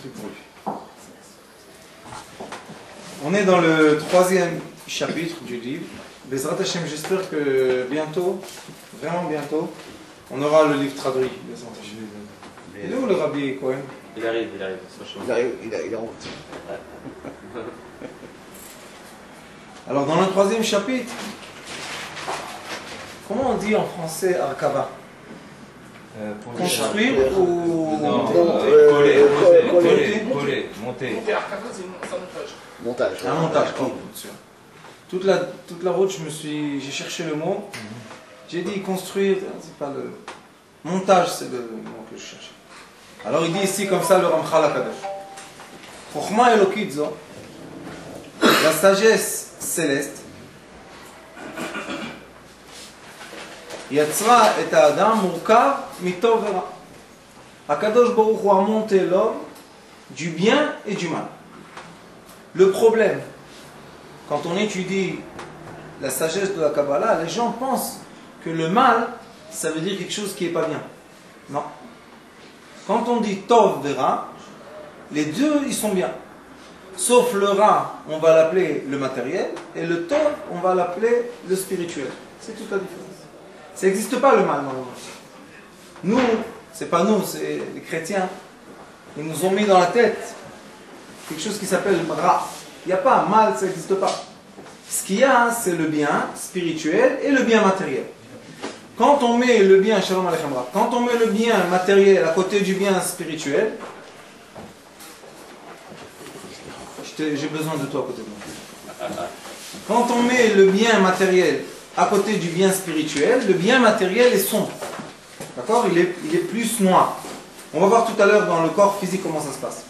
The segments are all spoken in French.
prie pour lui. On est dans le 3e chapitre du livre. Bezrat Hashem, j'espère que bientôt, vraiment bientôt, on aura le livre traduit. Il est où le Rabbi Cohen? Il arrive. Il est en route. Ouais. Alors dans le 3e chapitre, comment on dit en français Arkava? Construire ou Coller, monter. Montage. Un montage, bien sûr. Toute la route, j'ai cherché le mot. J'ai dit construire, c'est pas le montage, c'est le mot que je cherche. Alors il dit ici comme ça le Ramchal HaKadosh. Chochma Elokit zo, la sagesse céleste, Yatzra et Adam Murkav Mitov Vera. HaKadosh Baruch Hu a monté l'homme du bien et du mal. Le problème, quand on étudie la sagesse de la Kabbalah, les gens pensent que le mal, ça veut dire quelque chose qui n'est pas bien. Non. Quand on dit Tov Vera, les deux, ils sont bien. Sauf le Ra, on va l'appeler le matériel, et le Tov, on va l'appeler le spirituel. C'est toute la différence. Ça n'existe pas le mal normalement. Nous, c'est pas nous, c'est les chrétiens. Ils nous ont mis dans la tête quelque chose qui s'appelle Ra. Il n'y a pas mal, ça n'existe pas. Ce qu'il y a, c'est le bien spirituel et le bien matériel. Quand on met le bien, Shalom Aleichem, quand on met le bien matériel à côté du bien spirituel, j'ai besoin de toi à côté de moi. Quand on met le bien matériel à côté du bien spirituel, le bien matériel est sombre. D'accord? Il est plus noir. On va voir tout à l'heure dans le corps physique comment ça se passe.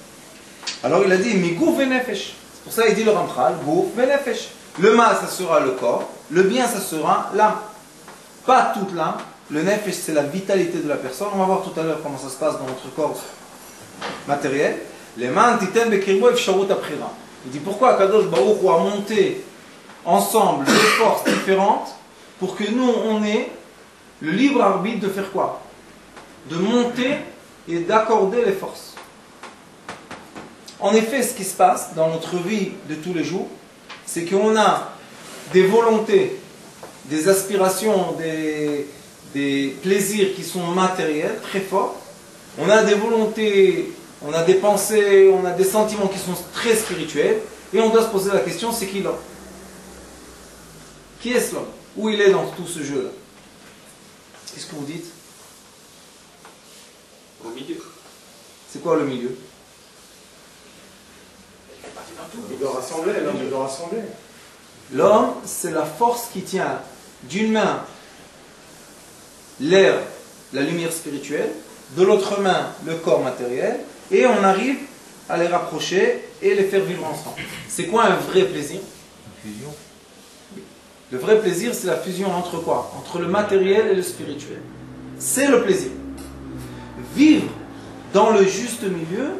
Alors il a dit, mi gouf venefesh. C'est pour ça qu'il dit le Ramchal, gouf venefesh. Le mal, ça sera le corps. Le bien, ça sera l'âme. Pas toute l'âme. Le nefesh, c'est la vitalité de la personne. On va voir tout à l'heure comment ça se passe dans notre corps matériel. Les man titen bekirbo efsharut aprira. Il dit pourquoi Kadosh Baruch Hu a monté ensemble deux forces différentes pour que nous, on ait le libre arbitre de faire quoi? De monter et d'accorder les forces. En effet, ce qui se passe dans notre vie de tous les jours, c'est qu'on a des volontés, des aspirations, des plaisirs qui sont matériels, très forts. On a des volontés, on a des pensées, on a des sentiments qui sont très spirituels. Et on doit se poser la question, c'est qui l'homme? Qui est-ce l'homme? Où il est dans tout ce jeu-là? Qu'est-ce que vous dites? Au milieu. C'est quoi le milieu? Il doit rassembler, l'homme, il doit rassembler. L'homme, c'est la force qui tient d'une main l'air, la lumière spirituelle, de l'autre main le corps matériel, et on arrive à les rapprocher et les faire vivre ensemble. C'est quoi un vrai plaisir? Une fusion. Le vrai plaisir, c'est la fusion entre quoi? Entre le matériel et le spirituel. C'est le plaisir. Vivre dans le juste milieu,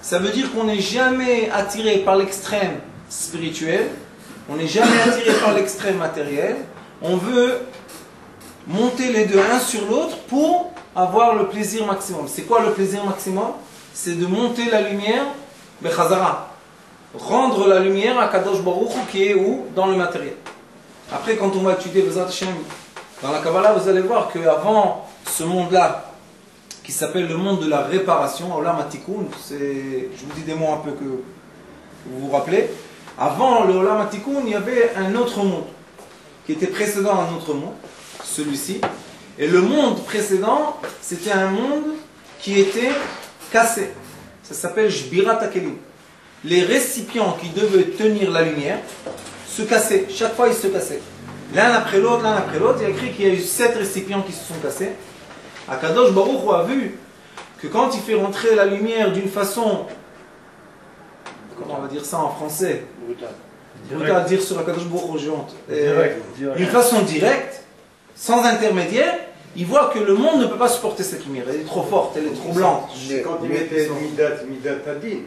ça veut dire qu'on n'est jamais attiré par l'extrême spirituel, on n'est jamais attiré par l'extrême matériel, on veut monter les deux l'un sur l'autre pour avoir le plaisir maximum. C'est quoi le plaisir maximum? C'est de monter la lumière, Bechazara, rendre la lumière à Kadosh Baruch Hu qui est où? Dans le matériel. Après, quand on va étudier Bezrat Hashem, dans la Kabbalah, vous allez voir qu'avant ce monde-là, qui s'appelle le monde de la réparation, Olam HaTikun, je vous dis des mots un peu que vous vous rappelez. Avant le Olam HaTikun, il y avait un autre monde, qui était précédent à un autre monde, celui-ci. Et le monde précédent, c'était un monde qui était cassé. Ça s'appelle Shbirat HaKelim. Les récipients qui devaient tenir la lumière se cassaient. Chaque fois, ils se cassaient. L'un après l'autre, l'un après l'autre. Il y a écrit qu'il y a eu 7 récipients qui se sont cassés. Akadosh Baruch Hu a vu que quand il fait rentrer la lumière d'une façon, comment on va dire ça en français? Brutal à dire sur Akadosh Baruch Hu, j'ai honte. D'une façon directe, sans intermédiaire, il voit que le monde ne peut pas supporter cette lumière. Elle est trop forte, elle est trop blanche. Quand il mettait Midat Adin.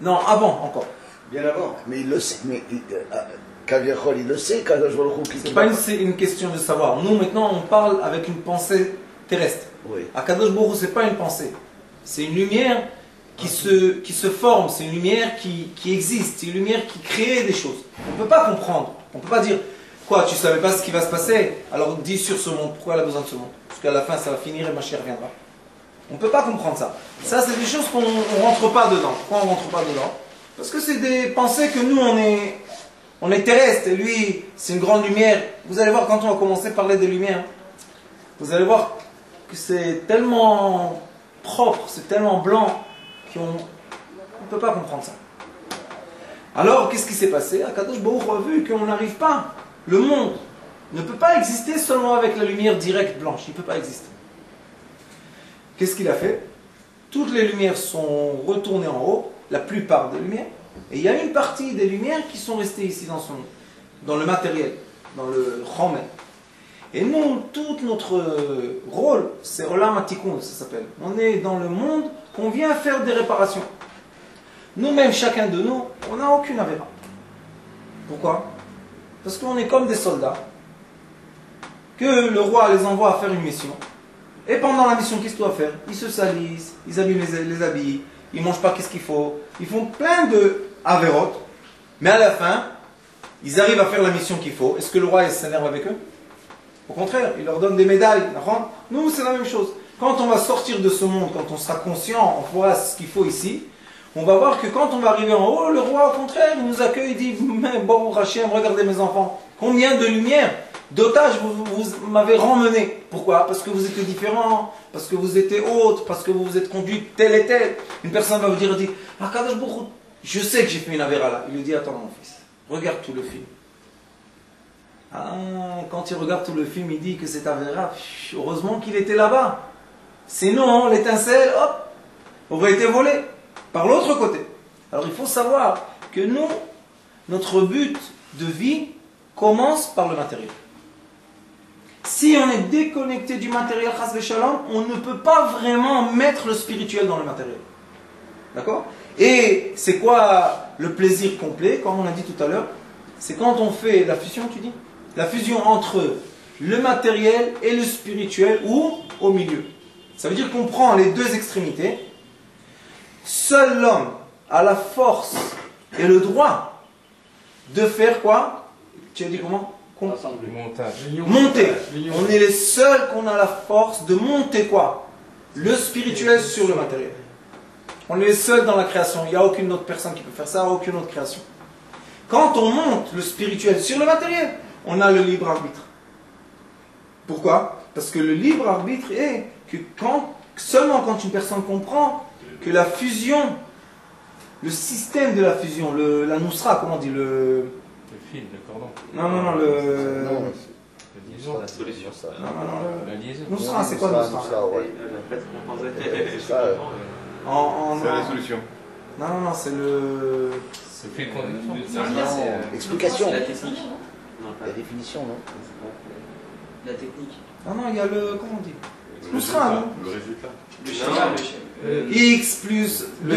Non, avant encore. Bien avant. Mais il le sait, mais Kaviachol, il le sait, Kadosh Baruch Hu qui C'est pas une question de savoir. Nous maintenant on parle avec une pensée terrestre. Oui. Akadosh Baruch Hu, c'est pas une pensée. C'est une lumière qui se forme, c'est une lumière qui existe, c'est une lumière qui crée des choses. On ne peut pas comprendre, on ne peut pas dire, quoi, tu ne savais pas ce qui va se passer, alors dis sur ce monde, pourquoi elle a besoin de ce monde? Parce qu'à la fin ça va finir et ma chère viendra. On ne peut pas comprendre ça. Ça c'est des choses qu'on ne rentre pas dedans. Pourquoi on ne rentre pas dedans? Parce que c'est des pensées que nous on est terrestre et lui c'est une grande lumière. Vous allez voir quand on va commencer à parler des lumières, vous allez voir que c'est tellement propre, c'est tellement blanc qu'on ne peut pas comprendre ça. Alors qu'est-ce qui s'est passé? Akadosh Baruch Hu a vu qu'on n'arrive pas. Le monde ne peut pas exister seulement avec la lumière directe blanche. Il ne peut pas exister. Qu'est-ce qu'il a fait? Toutes les lumières sont retournées en haut, la plupart des lumières, et il y a une partie des lumières qui sont restées ici dans le matériel, dans le chomer. Et nous, tout notre rôle, c'est Olam HaTikun, ça s'appelle. On est dans le monde qu'on vient faire des réparations. Nous-mêmes, chacun de nous, on n'a aucune avéra. Pourquoi? Parce qu'on est comme des soldats, que le roi les envoie à faire une mission. Et pendant la mission, qu'est-ce qu'ils doivent faire? Ils se salissent, ils abîment les habits, ils ne mangent pas qu'est-ce qu'il faut, ils font plein de avérotes, mais à la fin, ils arrivent à faire la mission qu'il faut. Est-ce que le roi s'énerve avec eux? Au contraire, il leur donne des médailles. Nous, c'est la même chose. Quand on va sortir de ce monde, quand on sera conscient, on fera ce qu'il faut ici, on va voir que quand on va arriver en haut, le roi, au contraire, il nous accueille, il dit, bon, Rachem, regardez mes enfants, combien de lumière, d'otages vous m'avez remmené. Pourquoi? Parce que vous étiez différents, parce que vous étiez autres, parce que vous vous êtes conduit tel et tel. Une personne va vous dire, ah, Kadosh Baruch Hu, je sais que j'ai fait une avéra là. Il lui dit, attends mon fils, regarde tout le film. Ah, quand il regarde tout le film, il dit que c'est avéra, heureusement qu'il était là-bas. Sinon, l'étincelle, hop, aurait été volée par l'autre côté. Alors il faut savoir que nous, notre but de vie commence par le matériel. Si on est déconnecté du matériel, chas v'shalom, on ne peut pas vraiment mettre le spirituel dans le matériel. D'accord? Et c'est quoi le plaisir complet, comme on a dit tout à l'heure? C'est quand on fait la fusion, tu dis? La fusion entre le matériel et le spirituel, ou au milieu. Ça veut dire qu'on prend les deux extrémités. Seul l'homme a la force et le droit de faire quoi? Tu as dit comment? Monter. On est les seuls qu'on a la force de monter quoi? Le spirituel sur le matériel. On est les seuls dans la création. Il n'y a aucune autre personne qui peut faire ça, aucune autre création. Quand on monte le spirituel sur le matériel, on a le libre arbitre. Pourquoi? Parce que le libre arbitre est que seulement quand une personne comprend que la fusion, le système de la fusion, la nousra, comment on dit, le fil, le cordon. Non, la liaison. La solution. La liaison. Nousra, c'est quoi nousra? C'est la solution. Non, c'est le... C'est le fil conducteur. Explication. La technique. La définition, non? La technique. Non, il y a le... Comment on dit? Nousra, non? Le résultat. Le schéma. X plus La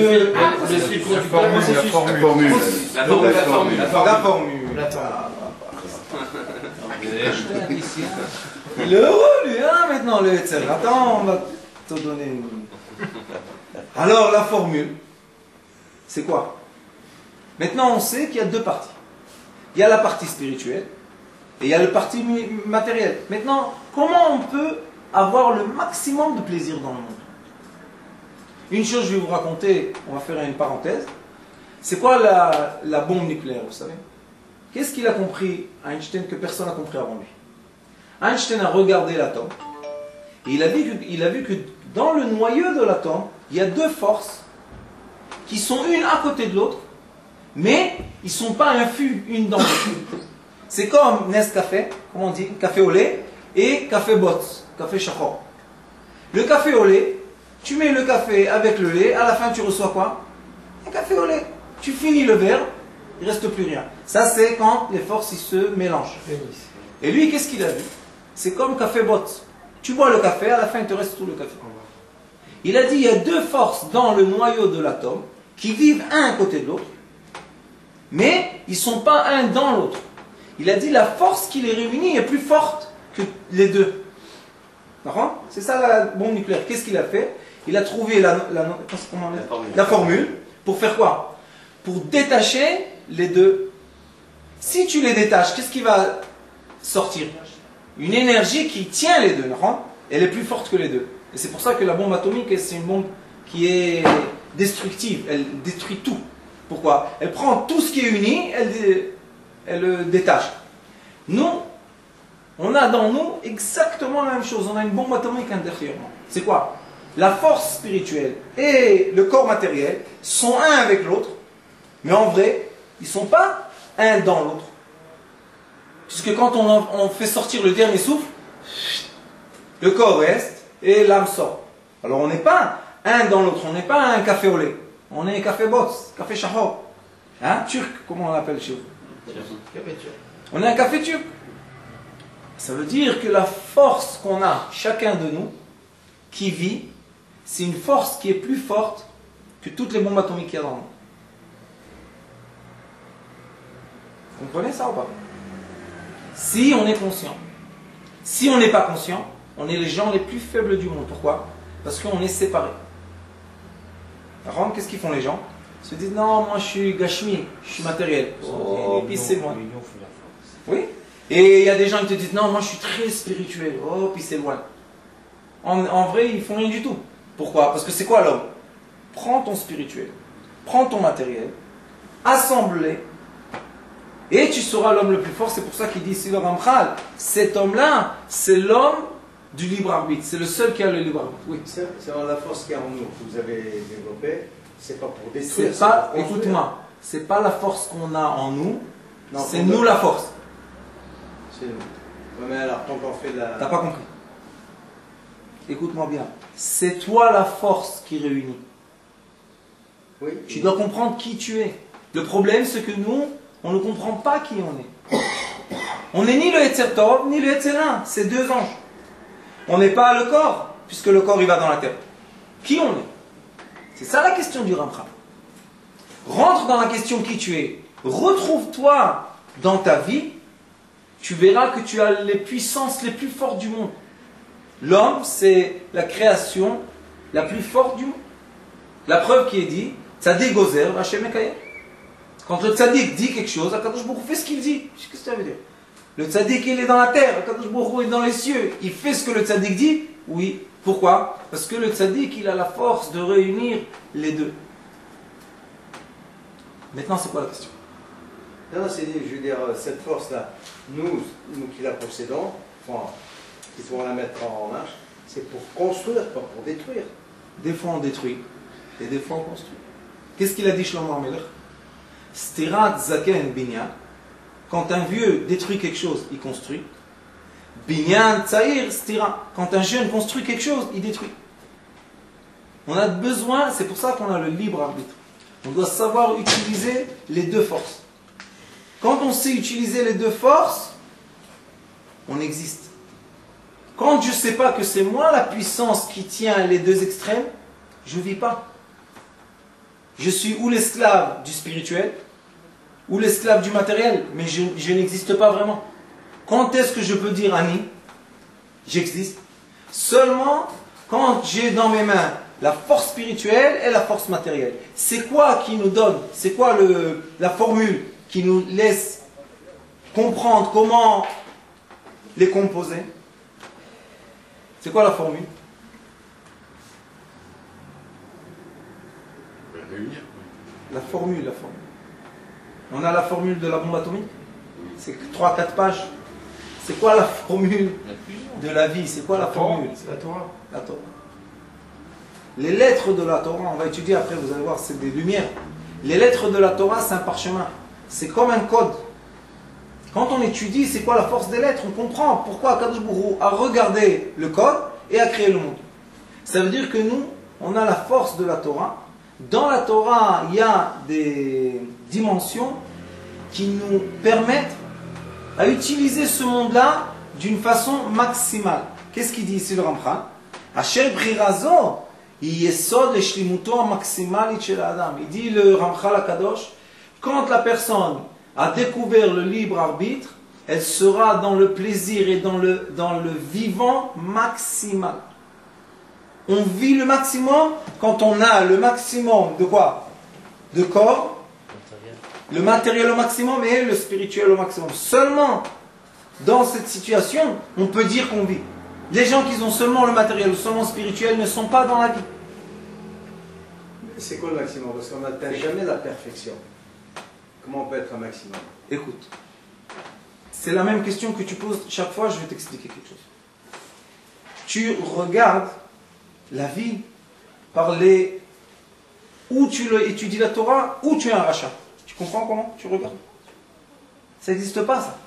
formule. La formule. La formule. Il est heureux, lui, hein, maintenant, le Hetzel. Attends, on va te donner une... Alors, la formule, c'est quoi? Maintenant, on sait qu'il y a deux parties. Il y a la partie spirituelle et il y a la partie matérielle. Maintenant, comment on peut avoir le maximum de plaisir dans le monde? Une chose, je vais vous raconter, on va faire une parenthèse. C'est quoi la bombe nucléaire, vous savez? Qu'est-ce qu'il a compris, Einstein, que personne n'a compris avant lui? Einstein a regardé l'atome et il a vu que dans le noyau de l'atome, il y a deux forces qui sont une à côté de l'autre, mais ils ne sont pas infus une dans l'autre. C'est comme Nescafé, comment on dit, café au lait, et café bots, café chachor. Le café au lait, tu mets le café avec le lait, à la fin tu reçois quoi? Un café au lait. Tu finis le verre, il ne reste plus rien. Ça c'est quand les forces ils se mélangent. Et lui, qu'est-ce qu'il a vu? C'est comme café bot. Tu bois le café, à la fin il te reste tout le café. Il a dit il y a deux forces dans le noyau de l'atome qui vivent un à côté de l'autre, mais ils ne sont pas un dans l'autre. Il a dit la force qui les réunit est plus forte que les deux. C'est ça la bombe nucléaire. Qu'est-ce qu'il a fait? il a trouvé la formule pour faire quoi? Pour détacher les deux. Si tu les détaches, qu'est-ce qui va sortir? Une énergie qui tient les deux, non? Elle est plus forte que les deux. Et c'est pour ça que la bombe atomique, c'est une bombe qui est destructive. Elle détruit tout. Pourquoi? Elle prend tout ce qui est uni, elle le détache. Nous, on a dans nous exactement la même chose. On a une bombe atomique intérieurement. C'est quoi? La force spirituelle et le corps matériel sont un avec l'autre, mais en vrai, ils ne sont pas un dans l'autre. Puisque quand on fait sortir le dernier souffle, le corps reste et l'âme sort. Alors on n'est pas un dans l'autre, on n'est pas un café au lait. On est un café boss, café shahor. Hein? Turc, comment on l'appelle chez vous? Café turc. On est un café turc. Ça veut dire que la force qu'on a, chacun de nous, qui vit, c'est une force qui est plus forte que toutes les bombes atomiques qu'il y a dans le monde. Vous comprenez ça ou pas? Si on est conscient. Si on n'est pas conscient, on est les gens les plus faibles du monde. Pourquoi? Parce qu'on est séparés. Alors, qu'est-ce qu'ils font les gens? Ils se disent, non, moi je suis gashmi, je suis matériel. Et puis c'est moi. Oui. Et il y a des gens qui te disent, non, moi je suis très spirituel. Oh, puis c'est loin. En vrai, ils font rien du tout. Pourquoi? Parce que c'est quoi l'homme? Prends ton spirituel, prends ton matériel, assemble-les, et tu seras l'homme le plus fort. C'est pour ça qu'il dit ici le Ramchal, cet homme-là, c'est l'homme du libre arbitre. C'est le seul qui a le libre arbitre. Oui. C'est la force qu'il y a en nous, que vous avez développée. C'est pas pour détruire. C'est pas, écoute-moi, c'est pas la force qu'on a en nous, c'est nous la force. C'est nous. Mais alors, quand on fait la. T'as pas compris? Écoute-moi bien. C'est toi la force qui réunit. Oui. Tu dois comprendre qui tu es. Le problème, c'est que nous, on ne comprend pas qui on est. On n'est ni le Yetzer Tov, ni le Yetzer Ra. C'est deux anges. On n'est pas le corps, puisque le corps, il va dans la terre. Qui on est? C'est ça la question du Ramchal. Rentre dans la question qui tu es. Retrouve-toi dans ta vie. Tu verras que tu as les puissances les plus fortes du monde. L'homme, c'est la création la plus forte du monde. La preuve qui est dit, Tzadik Gozer, Hashem Ekayem. Quand le Tzadik dit quelque chose, Akadosh Baruch Hu fait ce qu'il dit. Qu'est-ce que ça veut dire? Le Tzadik, il est dans la terre, Akadosh Baruch Hu est dans les cieux. Il fait ce que le Tzadik dit? Oui. Pourquoi? Parce que le Tzadik, il a la force de réunir les deux. Maintenant, c'est quoi la question? Non, c'est, je veux dire, cette force-là, nous qui la possédons, enfin, qui pourront la mettre en marche, c'est pour construire, pas pour détruire. Des fois on détruit, et des fois on construit. Qu'est-ce qu'il a dit Shlomo HaMelech? Stirat zaken binyan. Quand un vieux détruit quelque chose, il construit. Binyan tzair stira. Quand un jeune construit quelque chose, il détruit. On a besoin, c'est pour ça qu'on a le libre arbitre. On doit savoir utiliser les deux forces. Quand on sait utiliser les deux forces, on existe. Quand je ne sais pas que c'est moi la puissance qui tient les deux extrêmes, je ne vis pas. Je suis ou l'esclave du spirituel, ou l'esclave du matériel, mais je n'existe pas vraiment. Quand est-ce que je peux dire Ani? J'existe. Seulement quand j'ai dans mes mains la force spirituelle et la force matérielle. C'est quoi qui nous donne? C'est quoi la formule qui nous laisse comprendre comment les composer? C'est quoi la formule? La formule. On a la formule de la bombe atomique. C'est 3-4 pages. C'est quoi la formule de la vie? C'est quoi la formule? C'est la Torah. La Torah. Les lettres de la Torah, on va étudier après, vous allez voir, c'est des lumières. Les lettres de la Torah, c'est un parchemin. C'est comme un code. Quand on étudie, c'est quoi la force des lettres? On comprend pourquoi Akadosh Baruch Hu a regardé le code et a créé le monde. Ça veut dire que nous, on a la force de la Torah. Dans la Torah, il y a des dimensions qui nous permettent à utiliser ce monde-là d'une façon maximale. Qu'est-ce qu'il dit ici le Ramchal? Asher brirazo yesod leshlimuto maximalit shel adam. Il dit le Ramchal Akadosh, quand la personne a découvert le libre arbitre, elle sera dans le plaisir et dans le vivant maximal. On vit le maximum quand on a le maximum de quoi? De corps, le matériel au maximum et le spirituel au maximum. Seulement dans cette situation, on peut dire qu'on vit. Les gens qui ont seulement le matériel ou seulement le spirituel ne sont pas dans la vie. C'est quoi le maximum? Parce qu'on n'atteint jamais la perfection. Comment on peut être un maximum? Écoute, c'est la même question que tu poses chaque fois, je vais t'expliquer quelque chose. Tu regardes la vie par les... Où tu étudies la Torah, où tu es un rachat. Tu comprends comment tu regardes? Ça n'existe pas, ça.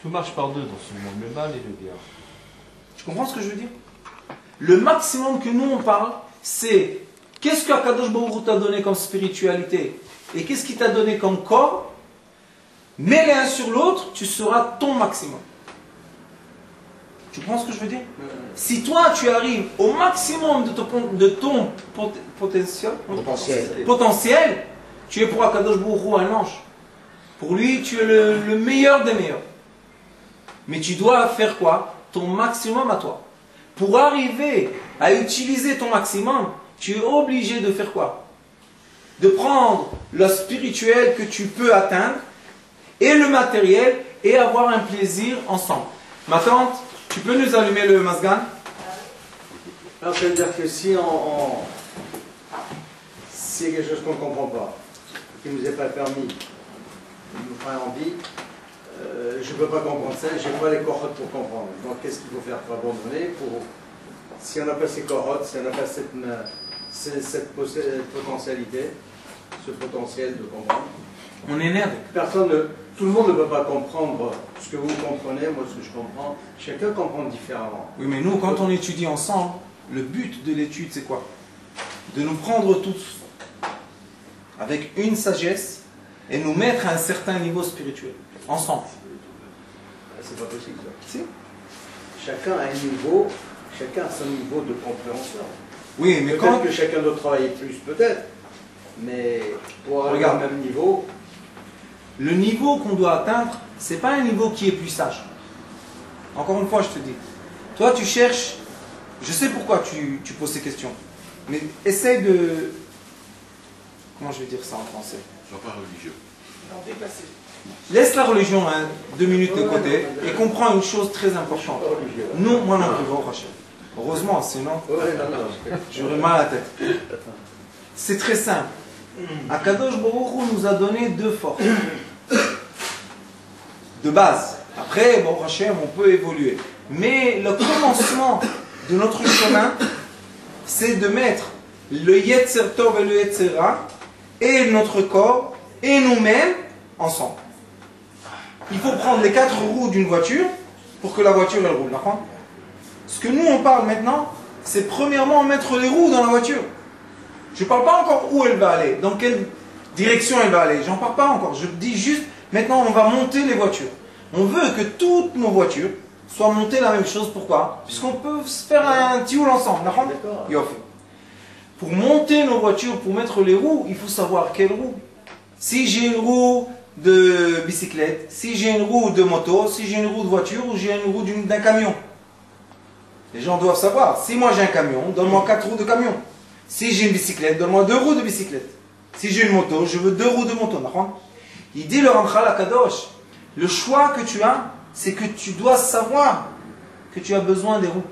Tout marche par deux dans ce monde, le mal et le bien. Tu comprends ce que je veux dire? Le maximum que nous on parle, c'est qu'est-ce qu'Akadosh Baruch Hu t'a donné comme spiritualité et qu'est-ce qu'il t'a donné comme corps. Mets l'un sur l'autre, tu seras ton maximum. Tu comprends ce que je veux dire? Si toi tu arrives au maximum de ton potentiel, tu es pour Akadosh Baruch Hu un ange. Pour lui, tu es le meilleur des meilleurs. Mais tu dois faire quoi? Ton maximum à toi. Pour arriver à utiliser ton maximum, tu es obligé de faire quoi? De prendre le spirituel que tu peux atteindre et le matériel et avoir un plaisir ensemble. Ma tante, tu peux nous allumer le masgan? Alors, ça veut dire que si s'il y a quelque chose qu'on ne comprend pas, qui ne nous est pas permis, qui nous ferait envie, je ne peux pas comprendre ça, je n'ai pas les corottes pour comprendre. Donc qu'est-ce qu'il faut faire pour abandonner si on n'a pas ces corottes, si on n'a pas cette potentialité, ce potentiel de comprendre. On est nerveux. Tout le monde ne peut pas comprendre ce que vous comprenez, moi ce que je comprends. Chacun comprend différemment. Oui, mais nous, quand on étudie ensemble, le but de l'étude, c'est quoi? De nous prendre tous avec une sagesse et nous mettre à un certain niveau spirituel, ensemble. C'est pas possible ça. Si. Chacun a un niveau, chacun a son niveau de compréhension. Oui, mais peut-être que chacun doit travailler plus, peut-être. Mais pour arriver au même niveau... Le niveau qu'on doit atteindre, c'est pas un niveau qui est plus sage. Encore une fois, je te dis. Toi, tu cherches... Je sais pourquoi tu poses ces questions. Mais essaye de... Comment je vais dire ça en français? Sois pas religieux. Laisse la religion 2 minutes de côté et comprends une chose très importante. Nous, moi non plus, Rachel. Heureusement, sinon, j'aurais mal à la tête. C'est très simple. Akadosh Baruch Hu nous a donné 2 forces. De base. Après, bon, Rachel, on peut évoluer. Mais le commencement de notre chemin, c'est de mettre le Yetzer Tov et le Yetzer Ra et notre corps et nous-mêmes ensemble. Il faut prendre les 4 roues d'une voiture pour que la voiture elle roule. D'accord? Ce que nous on parle maintenant, c'est premièrement mettre les roues dans la voiture. Je ne parle pas encore où elle va aller, dans quelle direction elle va aller. J'en parle pas encore. Je dis juste, maintenant on va monter les voitures. On veut que toutes nos voitures soient montées la même chose. Pourquoi? Puisqu'on peut se faire un tioul ensemble. D'accord? Pour monter nos voitures, pour mettre les roues, il faut savoir quelle roue. Si j'ai une roue de bicyclette, si j'ai une roue de moto, si j'ai une roue de voiture ou j'ai une roue d'un camion. Les gens doivent savoir. Si moi j'ai un camion, donne-moi 4 roues de camion. Si j'ai une bicyclette, donne-moi 2 roues de bicyclette. Si j'ai une moto, je veux 2 roues de moto. Il dit le Ramchal Akadosh, le choix que tu as, c'est que tu dois savoir que tu as besoin des roues.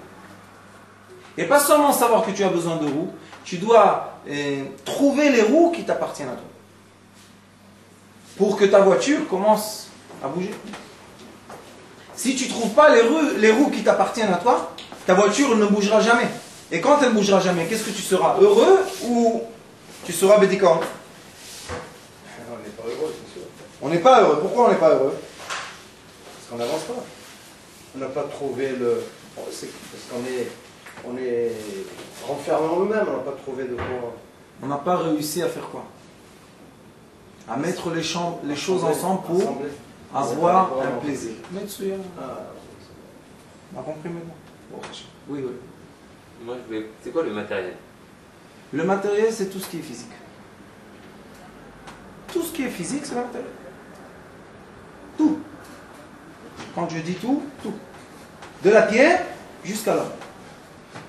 Et pas seulement savoir que tu as besoin de roues, tu dois trouver les roues qui t'appartiennent à toi. Pour que ta voiture commence à bouger. Si tu ne trouves pas les roues qui t'appartiennent à toi, ta voiture ne bougera jamais. Et quand elle ne bougera jamais, qu'est-ce que tu seras? Heureux ou tu seras bédicant? On n'est pas heureux, c'est sûr. On n'est pas heureux. Pourquoi on n'est pas heureux? Parce qu'on n'avance pas. On n'a pas trouvé le... C'est parce qu'on est renfermé en nous-mêmes, on n'a pas trouvé de quoi... On n'a pas réussi à faire quoi? À mettre les choses ensemble pour avoir un plaisir. On a compris maintenant? Oui, oui. Moi, c'est quoi le matériel? Le matériel, c'est tout ce qui est physique. Tout ce qui est physique, c'est le matériel. Tout. Quand je dis tout, tout. De la pierre jusqu'à l'homme.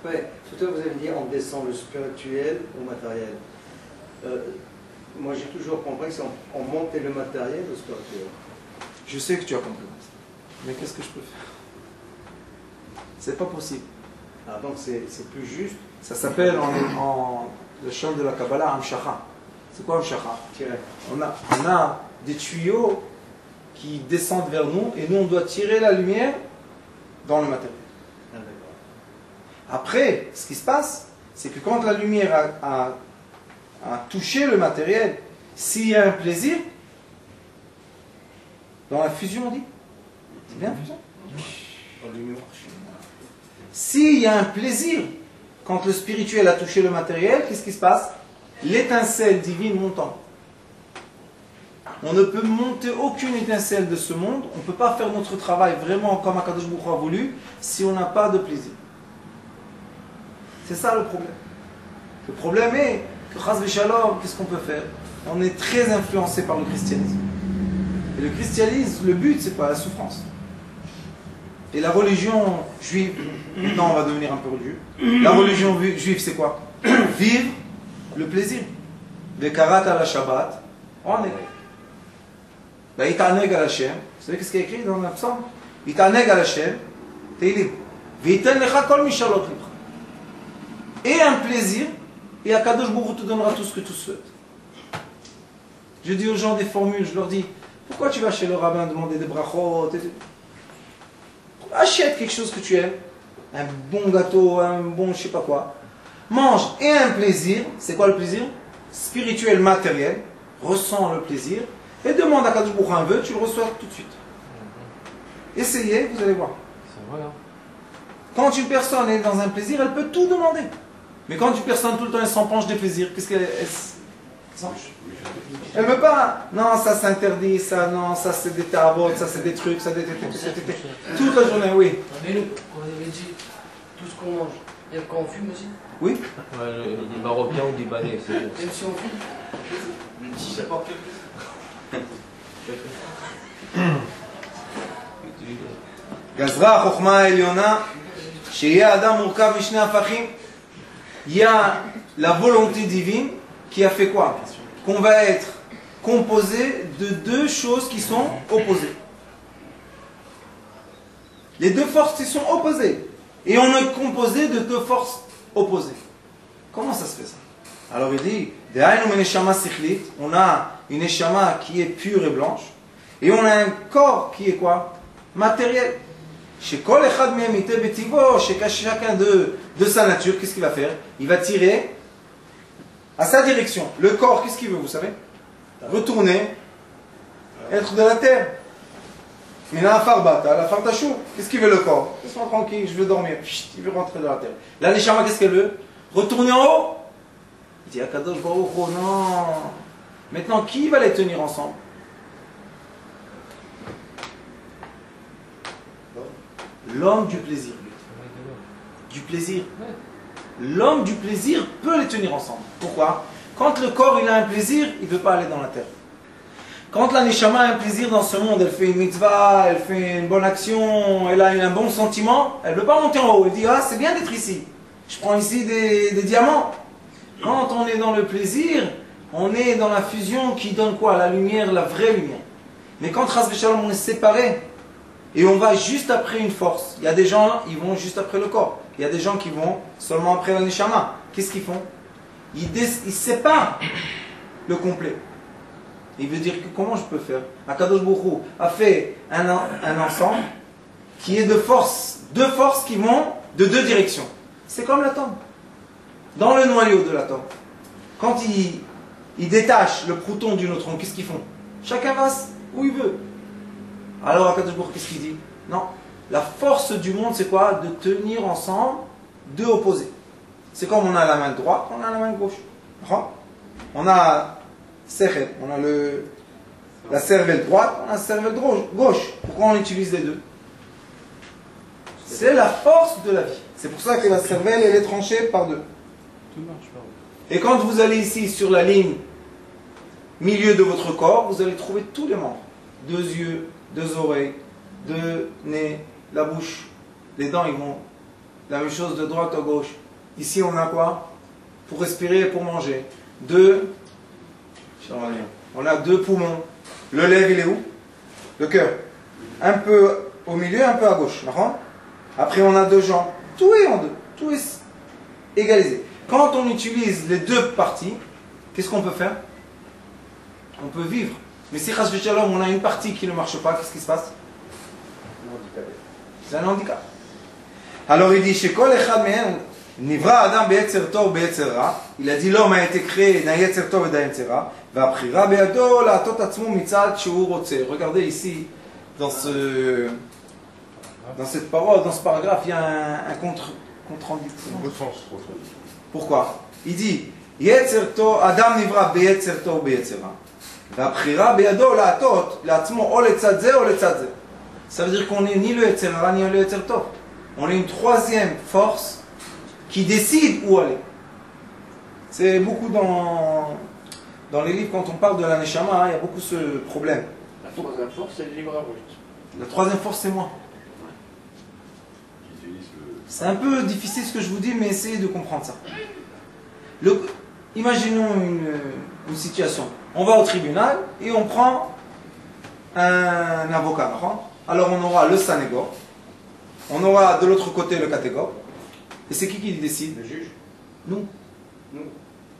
Ouais, tout à l'heure vous avez dit on descend le spirituel au matériel. Moi j'ai toujours compris que c'est on montait le matériel au spirituel. Je sais que tu as compris. Mais qu'est-ce que je peux faire? C'est pas possible. Ah, donc c'est plus juste. Ça s'appelle en le champ de la Kabbalah Amshacha. C'est quoi Amshacha? On a des tuyaux qui descendent vers nous et nous on doit tirer la lumière dans le matériel. Ah, Après, ce qui se passe, c'est que quand la lumière a touché le matériel, s'il y a un plaisir, dans la fusion on dit, c'est bien fusion. S'il y a un plaisir, quand le spirituel a touché le matériel, qu'est-ce qui se passe? L'étincelle divine montant. On ne peut monter aucune étincelle de ce monde, on ne peut pas faire notre travail vraiment comme Akadosh Baruch Hu a voulu, si on n'a pas de plaisir. C'est ça le problème. Le problème est que, Chas v'Shalom, qu'est-ce qu'on peut faire? On est très influencé par le christianisme. Et le christianisme, le but, c'est pas la souffrance. Et la religion juive, maintenant on va devenir un peu religieux, la religion juive c'est quoi? Vivre le plaisir. Le karat à la Shabbat, on est. Ben, Itaneg à la Shem, vous savez ce qu'il y a écrit dans le psaume? Itaneg à la Shem, t'es libre. V'iten lecha kol mishalot libra. Et un plaisir, et Akadosh Baruch Hu te donnera tout ce que tu souhaites. Je dis aux gens des formules, je leur dis, pourquoi tu vas chez le rabbin demander des brachot? Achète quelque chose que tu aimes, un bon gâteau, un bon je sais pas quoi. Mange et un plaisir, c'est quoi le plaisir? Spirituel, matériel, ressens le plaisir et demande à Kadosh Baruch Hu un vœu, tu le reçois tout de suite. Essayez, vous allez voir. C'est vrai, hein. Quand une personne est dans un plaisir, elle peut tout demander. Mais quand une personne tout le temps elle s'en penche des plaisirs, qu'est-ce qu'elle elle veut pas. Non, ça s'interdit, ça non, ça c'est des tarots, ça c'est des trucs, ça toute la journée, oui. Mais nous, on avait dit tout ce qu'on mange. Et quand on fume aussi? Oui. Ouais, des Marocains ou des Libanais, c'est bon. Même si on fume? Si ça porte Gazra Chochma Eliona, Sheya Adam Murkav Mishne Afachim. Il y a la volonté divine qui a fait quoi? Qu'on va être composé de deux choses qui sont opposées. Les deux forces qui sont opposées. Et on est composé de deux forces opposées. Comment ça se fait ça? Alors il dit, on a une neshama qui est pure et blanche, et on a un corps qui est quoi? Matériel. Chez chacun de sa nature, qu'est-ce qu'il va faire? Il va tirer à sa direction. Le corps, qu'est-ce qu'il veut, vous savez? Retourner, être de la terre. Mina farbata, la fartachou. Qu'est-ce qu'il veut le corps? Laisse-moi tranquille, je veux dormir. Chut, il veut rentrer dans la terre. La neshama, qu'est-ce qu'elle veut? Retourner en haut. Il dit Akadosh Baruch Hu, non. Maintenant, qui va les tenir ensemble? L'homme du plaisir. Du plaisir. L'homme du plaisir peut les tenir ensemble. Pourquoi? Quand le corps il a un plaisir, il ne veut pas aller dans la terre. Quand la neshama a un plaisir dans ce monde, elle fait une mitzvah, elle fait une bonne action, elle a un bon sentiment, elle ne veut pas monter en haut. Elle dit, ah c'est bien d'être ici. Je prends ici des diamants. Quand on est dans le plaisir, on est dans la fusion qui donne quoi? La lumière, la vraie lumière. Mais quand Chas v'Shalom on est séparés, et on va juste après une force. Il y a des gens, ils vont juste après le corps. Il y a des gens qui vont seulement après la neshama. Qu'est-ce qu'ils font? Ils séparent le complet. Il veut dire que comment je peux faire? Akadosh Baruch Hu a fait un ensemble qui est de forces, deux forces qui vont de deux directions. C'est comme l'atome. Dans le noyau de l'atome, quand ils détachent le proton du neutron, qu'est-ce qu'ils font? Chacun va où il veut. Alors Akadosh Baruch Hu, qu'est-ce qu'il dit? Non. La force du monde, c'est quoi? De tenir ensemble deux opposés. C'est comme on a la main droite, on a la main gauche. On a Sechel, on a la cervelle droite, on a la cervelle gauche. Pourquoi on utilise les deux? C'est la force de la vie. C'est pour ça que la cervelle, elle est tranchée par deux. Et quand vous allez ici sur la ligne milieu de votre corps, vous allez trouver tous les membres. Deux yeux, deux oreilles, deux nez, la bouche, les dents, ils vont La même chose de droite à gauche. Ici, on a quoi? Pour respirer et pour manger. Deux. On a deux poumons. Le lèvre, il est où? Le cœur. Un peu au milieu, un peu à gauche. Après, on a deux jambes. Tout est en deux. Tout est égalisé. Quand on utilise les deux parties, qu'est-ce qu'on peut faire? On peut vivre. Mais si on a une partie qui ne marche pas, qu'est-ce qui se passe? C'est un handicap. Alors il dit, chez Kol Echad Mehem, Nivra Adam Be'etzer Tov Be'etzer Ra. Il a dit, l'homme a été créé d'un Yetzer Tov et d'un Yetzer Ra. Va'apchira be'ado la'atot atzmo mitzad shehu rotze. Regardez ici, dans cette parole, dans ce paragraphe, il y a un contre-rendu. Pourquoi? Il dit, Yetzer Tov, Adam Nivra Be'etzer Tov Be'etzer Ra. Va'apchira be'ado la'atot la'atzmo o letzad ze o letzad ze. Ça veut dire qu'on n'est ni le Yetzer Ra ni le Yetzer Tov. On est une troisième force qui décide où aller. C'est beaucoup dans les livres, quand on parle de la Neshama, il y a beaucoup ce problème. La troisième force, c'est le libre arbitre. La troisième force, c'est moi. C'est un peu difficile ce que je vous dis, mais essayez de comprendre ça. Imaginons une situation. On va au tribunal et on prend un avocat. Alors on aura le Sanégor. On aura de l'autre côté le catégore. Et c'est qui décide? Le juge. Nous.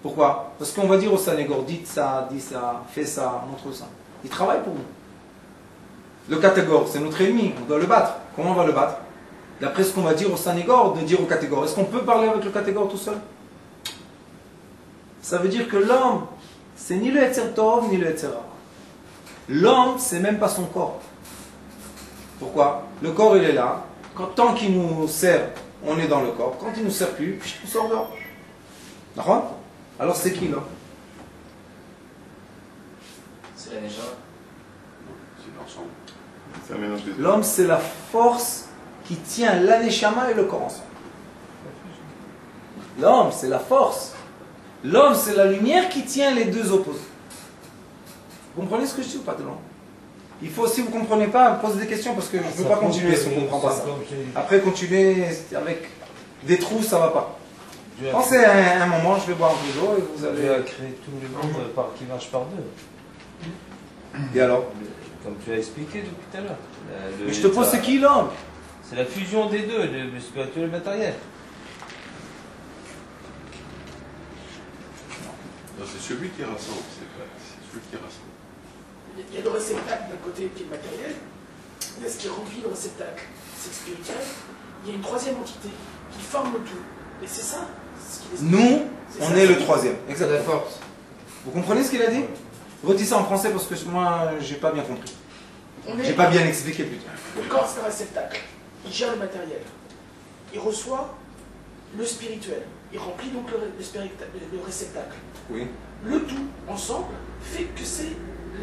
Pourquoi? Parce qu'on va dire au Sanégor, dites ça, dis ça, fais ça, montre ça. Il travaille pour nous. Le catégore, c'est notre ennemi, on doit le battre. Comment on va le battre? D'après ce qu'on va dire au Sanégor, de dire au catégore. Est-ce qu'on peut parler avec le catégore tout seul? Ça veut dire que l'homme, c'est ni le Yetzer Tov, ni le Yetzer Ra. L'homme, c'est même pas son corps. Pourquoi? Le corps, il est là. Tant qu'il nous sert, on est dans le corps. Quand il ne nous sert plus, on sort dehors. D'accord? Alors c'est qui l'homme? C'est la Neshama. C'est un mélange des deux. L'homme, c'est la force qui tient la Neshama et le corps ensemble. L'homme, c'est la force. L'homme, c'est la lumière qui tient les deux opposés. Vous comprenez ce que je dis ou pas de loin? Il faut, si vous ne comprenez pas, poser des questions parce que je ne peux pas continuer si on ne comprend pas ça. Après, continuer avec des trous, ça ne va pas. Pensez à un moment, je vais boire un peu d'eau et vous allez... Dieu a créé tout le monde qui marche par deux. Et alors? Comme tu as expliqué depuis tout à l'heure. Mais je te pose, c'est qui l'homme? C'est la fusion des deux, le spirituel et le matériel. Non, c'est celui qui rassemble, c'est celui qui rassemble. Il y a le réceptacle d'un côté qui est matériel, il y a ce qui remplit le réceptacle, c'est spirituel. Il y a une troisième entité qui forme le tout. Et c'est ça ce qui est. Nous, on est le troisième. C'est la force. Vous comprenez ce qu'il a dit? Redis ça en français parce que moi, j'ai pas bien compris. On est- J'ai pas bien expliqué plutôt. Le corps, c'est un réceptacle. Il gère le matériel. Il reçoit le spirituel. Il remplit donc le réceptacle. Oui. Le tout, ensemble, fait que c'est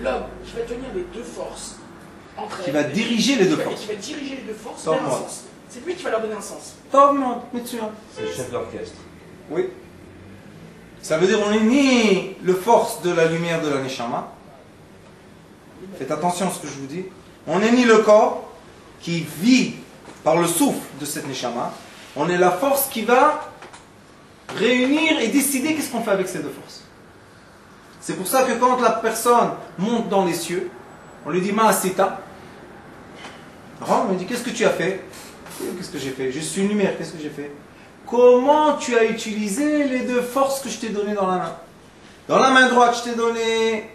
l'homme qui va tenir les deux forces entre elles. Qui va diriger les deux Et forces. qui va diriger les deux forces Top, vers un moi. sens. C'est lui qui va leur donner un sens. Top, non, Mitsuya. C'est le chef d'orchestre. Oui. Ça veut dire qu'on n'est ni le force de la lumière de la Neshama. Faites attention à ce que je vous dis. On n'est ni le corps qui vit par le souffle de cette Neshama. On est la force qui va réunir et décider qu'est-ce qu'on fait avec ces deux forces. C'est pour ça que quand la personne monte dans les cieux, on lui dit Ma'asita. On lui dit qu'est-ce que tu as fait? Qu'est-ce que j'ai fait? Je suis une lumière, qu'est-ce que j'ai fait? Comment tu as utilisé les deux forces que je t'ai données dans la main? Dans la main droite, je t'ai donné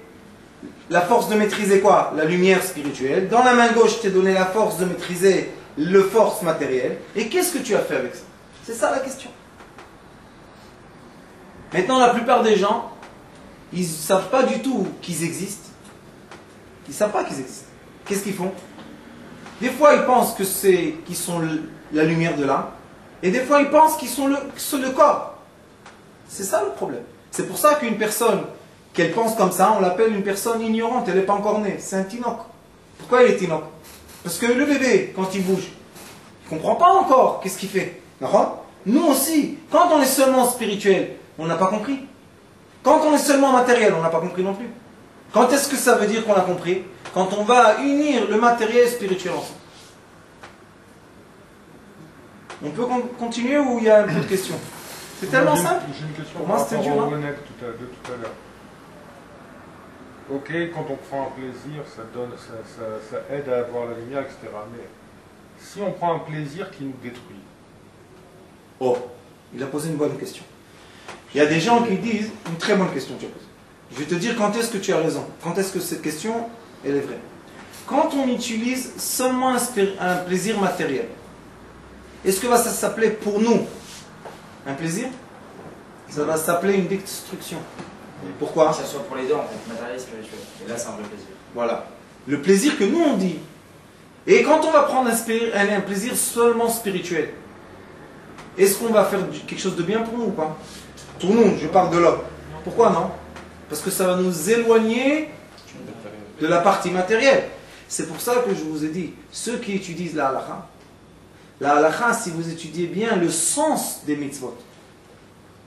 la force de maîtriser quoi? La lumière spirituelle. Dans la main gauche, je t'ai donné la force de maîtriser le force matérielle. Et qu'est-ce que tu as fait avec ça? C'est ça la question. Maintenant, la plupart des gens, ils ne savent pas du tout qu'ils existent. Ils ne savent pas qu'ils existent. Qu'est-ce qu'ils font? Des fois, ils pensent qu'ils sont la lumière de l'âme. Et des fois, ils pensent qu'ils sont le corps. C'est ça le problème. C'est pour ça qu'une personne, qu'elle pense comme ça, on l'appelle une personne ignorante. Elle n'est pas encore née. C'est un tinoc. Pourquoi il est tinoc? Parce que le bébé, quand il bouge, il ne comprend pas encore qu'est-ce qu'il fait. D'accord? Nous aussi, quand on est seulement spirituel, on n'a pas compris. Quand on est seulement matériel, on n'a pas compris non plus. Quand est-ce que ça veut dire qu'on a compris? Quand on va unir le matériel et le spirituel ensemble. On peut continuer ou il y a un peu de questions? C'est tellement J'ai une- simple. J'ai une question Pour par moi, c'était rapport dur, au hein. Wenec de tout à l'heure. Ok, quand on prend un plaisir, ça aide à avoir la lumière, etc. Mais si on prend un plaisir qui nous détruit, Oh, il a posé une bonne question. Il y a des gens qui disent, une très bonne question tu as posée. Je vais te dire quand est-ce que tu as raison. Quand est-ce que cette question, elle est vraie. Quand on utilise seulement un plaisir matériel, est-ce que va ça s'appeler pour nous un plaisir? Ça va s'appeler une destruction. Pourquoi? Que ce soit pour les deux, en fait, matériel et spirituel. Et là, c'est un vrai plaisir. Voilà. Le plaisir que nous on dit. Et quand on va prendre un plaisir seulement spirituel, est-ce qu'on va faire quelque chose de bien pour nous ou pas? Pour nous, je parle de l'homme. Pourquoi non? Parce que ça va nous éloigner de la partie matérielle. C'est pour ça que je vous ai dit, ceux qui étudient la halakha, si vous étudiez bien le sens des mitzvot,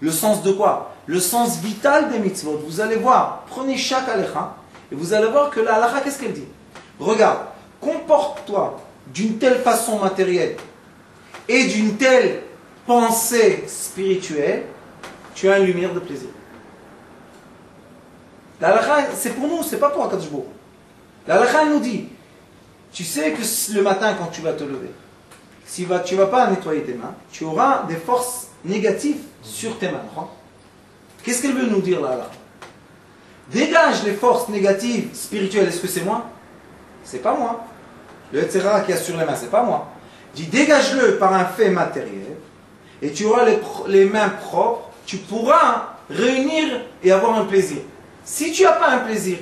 le sens de quoi? Le sens vital des mitzvot. Vous allez voir, prenez chaque halakha, et vous allez voir que la halakha, qu'est-ce qu'elle dit? Regarde, comporte-toi d'une telle façon matérielle et d'une telle pensée spirituelle, tu as une lumière de plaisir. La halakha, c'est pour nous, c'est pas pour Akadosh Baruch Hu. La halakha, elle nous dit, tu sais que le matin, quand tu vas te lever, si tu ne vas pas nettoyer tes mains, tu auras des forces négatives sur tes mains. Qu'est-ce qu'elle veut nous dire là? Dégage les forces négatives spirituelles. Est-ce que c'est moi? C'est pas moi. Le etc. qui a sur les mains, c'est pas moi. Dis dégage-le par un fait matériel et tu auras les mains propres. Tu pourras réunir et avoir un plaisir. Si tu n'as pas un plaisir,